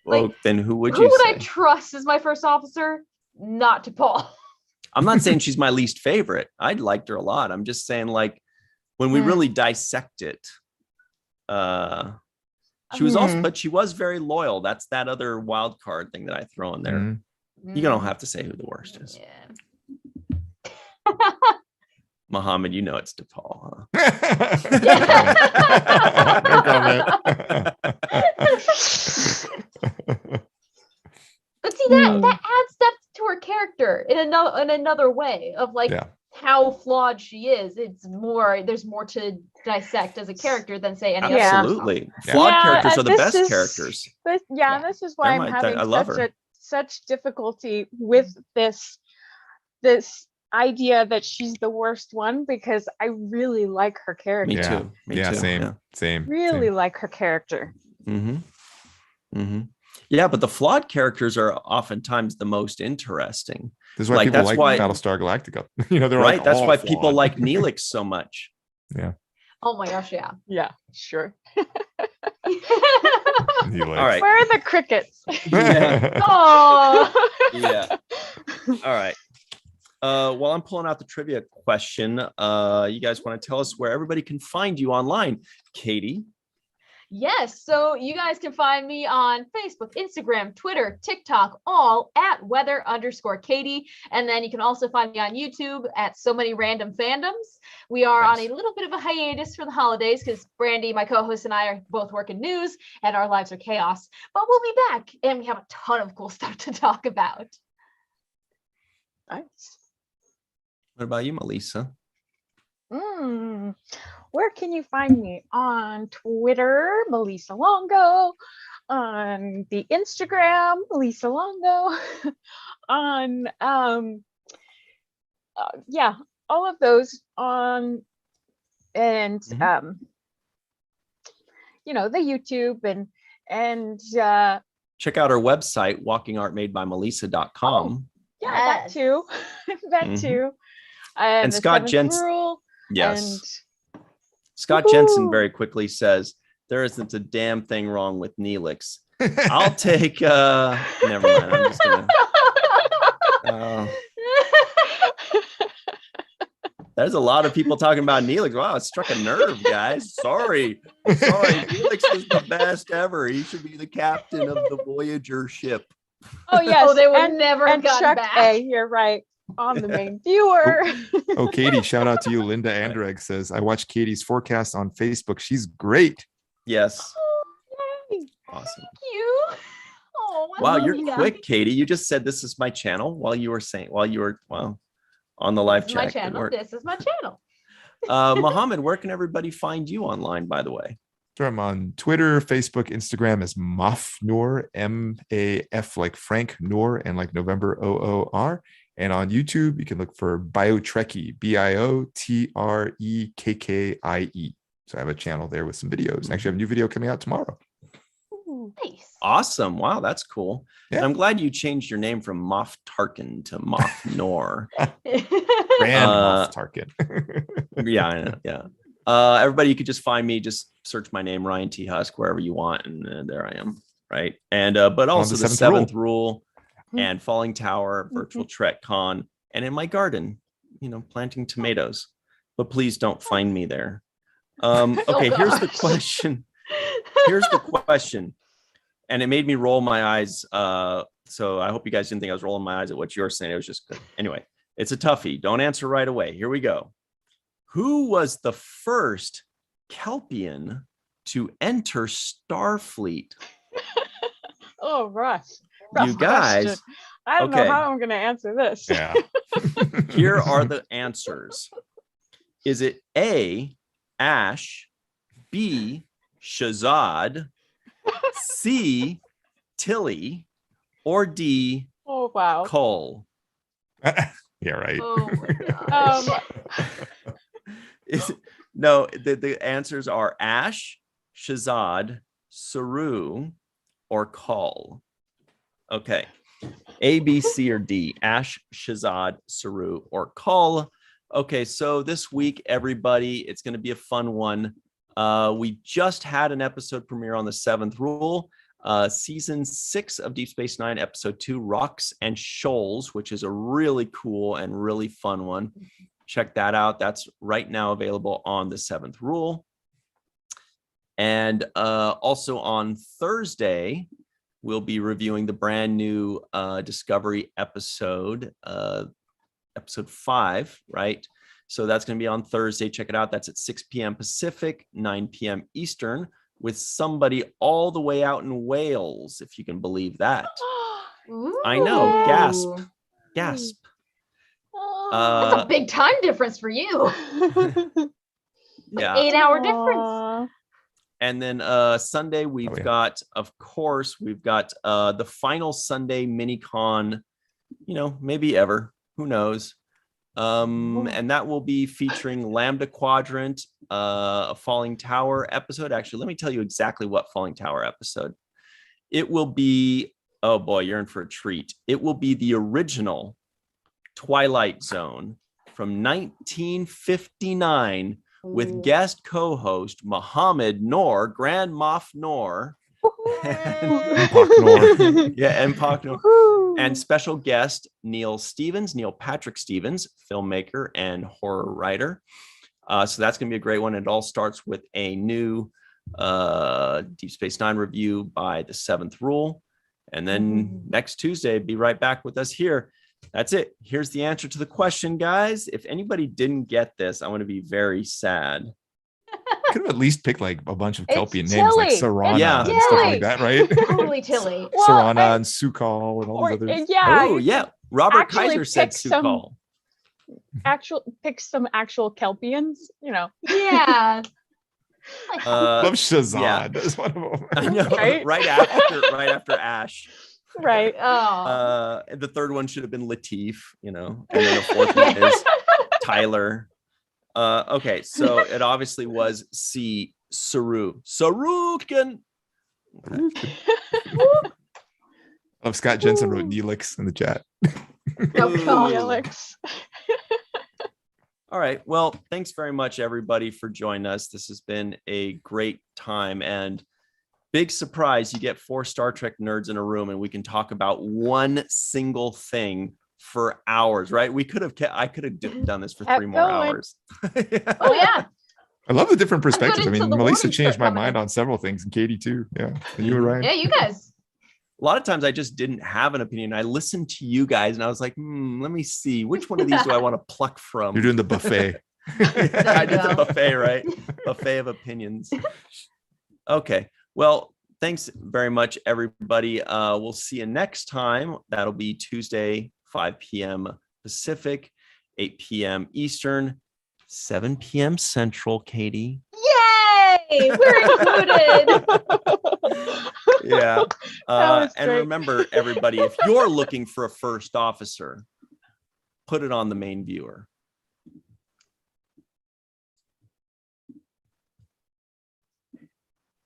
Well, then who would who you would say? I trust as my first officer? Not to Paul. I'm not saying she's my least favorite. I liked her a lot. I'm just saying, like, when we really dissect it, she was also, but she was very loyal. That's that other wild card thing that I throw in there. You don't have to say who the worst is. Yeah. Muhammad, it's DePaul, huh? No comment. But see that adds depth to her character in another way of like how flawed she is. There's more to dissect as a character than say any other. Absolutely. Flawed characters are the best characters. This is why I'm having such difficulty with this idea that she's the worst one, because I really like her character. Me too. Same. Really like her character. Yeah, but the flawed characters are oftentimes the most interesting. This is why people like Battlestar Galactica. They're right. Like, that's why flawed. people like Neelix so much. Yeah. Oh my gosh, yeah. Yeah, sure. All right. Where are the crickets? Yeah. Oh. Yeah. All right. While I'm pulling out the trivia question, you guys want to tell us where everybody can find you online? Katie? Yes, so you guys can find me on Facebook, Instagram, Twitter, TikTok, all at weather_Katie. And then you can also find me on YouTube at So Many Random Fandoms. We are on a little bit of a hiatus for the holidays because Brandy, my co-host, and I are both working news and our lives are chaos. But we'll be back and we have a ton of cool stuff to talk about. Nice. What about you, Melissa? Where can you find me? On Twitter, Melissa Longo. On the Instagram, Melissa Longo. On all of those. On and Mhm. the YouTube and Check out our website, walkingartmadebymelissa.com. yeah, that Yes. too. That Mhm. too. And And the Scott seventh Jensen, rule. yes. And Scott Jensen woohoo. very quickly says, there isn't a damn thing wrong with Neelix. I'll take, never mind. I'm just going to, there's a lot of people talking about Neelix. Wow, it struck a nerve, guys. Sorry. Neelix is the best ever. He should be the captain of the Voyager ship. Oh yes. Oh, they would and, never have and gotten Chuck back. A, you're right. On the main viewer. Oh, Katie, shout out to you. Linda Andreg says, I watched Katie's forecast on Facebook. She's great. Yes. Yay. Awesome. Thank you. Oh, I Wow, love you're you guys. quick, Katie. You just said this is my channel while you were on the live This is my chat. Good channel. work. This is my channel. Mohammed, where can everybody find you online, by the way? So I'm on Twitter, Facebook, Instagram as Mafnoor, M-A-F like Frank Noor and like November OOR. And on YouTube, you can look for Biotrekkie, Biotrekkie. So I have a channel there with some videos. And actually, I have a new video coming out tomorrow. Nice. Awesome. Wow, that's cool. Yeah. And I'm glad you changed your name from Moff Tarkin to Moff Nor. Grand Moff Tarkin. Yeah, I know, yeah. Everybody, you could just find me, just search my name, Ryan T. Husk, wherever you want, and there I am, right? And but also the seventh rule and Falling Tower, Virtual Trek Con, and in my garden, planting tomatoes. But please don't find me there. Okay, here's the question. And it made me roll my eyes. So I hope you guys didn't think I was rolling my eyes at what you're saying. It was just good. Anyway, it's a toughie. Don't answer right away. Here we go. Who was the first Kelpien to enter Starfleet? Oh, Russ. You guys. I don't know Okay. how I'm going to answer this. Yeah. Here are the answers. Is it A, Ash, B, Shazad, C, Tilly, or D, Oh, wow. Cole? Yeah, right. Oh my gosh. No, the answers are Ash, Shazad, Saru, or Call. Okay. A, B, C, or D. Ash, Shazad, Saru, or Call. Okay, so this week, everybody, it's going to be a fun one. We just had an episode premiere on the seventh rule. Season 6 of Deep Space Nine, episode 2, Rocks and Shoals, which is a really cool and really fun one. Check that out. That's right now available on the seventh rule. And also on Thursday, we'll be reviewing the brand new Discovery episode, episode 5, right? So that's going to be on Thursday. Check it out. That's at 6 p.m. Pacific, 9 p.m. Eastern, with somebody all the way out in Wales, if you can believe that. I know. Gasp. Ooh. Gasp. That's a big time difference for you. Yeah. 8-hour difference. Aw. And then Sunday, we've got the final Sunday mini con, maybe ever, who knows. And that will be featuring Lambda Quadrant, a Falling Tower episode. Actually, let me tell you exactly what Falling Tower episode. It will be, oh boy, you're in for a treat. It will be the original Twilight Zone from 1959 with guest co-host Mohammed Noor, Grand Moff Noor. And Pak Noor. And special guest Neil Patrick Stevens, filmmaker and horror writer. So that's going to be a great one. It all starts with a new Deep Space Nine review by the seventh rule. And then next Tuesday, be right back with us here. That's it. Here's the answer to the question, guys. If anybody didn't get this, I'm going to be very sad. Could have at least picked like a bunch of It's Kelpien names like Tilly. Sarana It's and stuff Tilly. like that, right? Totally Tilly. Well, Sarana and Sukal and all these others. Oh, yeah. Robert actually Kaiser said pick some- Sukal. Pick some actual Kelpiens, Yeah. Love Shazad. yeah. That's one of them. I know. Right? Right after Ash. right? Oh. The third one should have been Latif, and then the fourth one is Tyler. Okay, so it obviously was C. Saru. Sarukin. Oh, Scott Jensen wrote Ooh. Neelix in the chat. Oh, Ooh. God. Felix. All right. Well, thanks very much, everybody, for joining us. This has been a great time. And big surprise, you get 4 Star Trek nerds in a room and we can talk about one single thing for hours, right? I could have done this for Kept 3 more going. hours. Oh yeah. I love the different good perspectives. I mean, until the Melissa warnings changed start my coming mind in. on several things, and Katie too. Yeah, and you and Mhm. Ryan. Yeah, you guys. A lot of times I just didn't have an opinion. I listened to you guys and I was like, let me see. Which one of these do I want to pluck from? You're doing the buffet. Yeah, I did the go. buffet, right? Buffet of opinions. Okay. Well, thanks very much, everybody. We'll see you next time. That'll be Tuesday, 5 p.m. Pacific, 8 p.m. Eastern, 7 p.m. Central, Katie. Yay! We're included. Yeah. was And great. remember, everybody, if you're looking for a first officer, put it on the main viewer.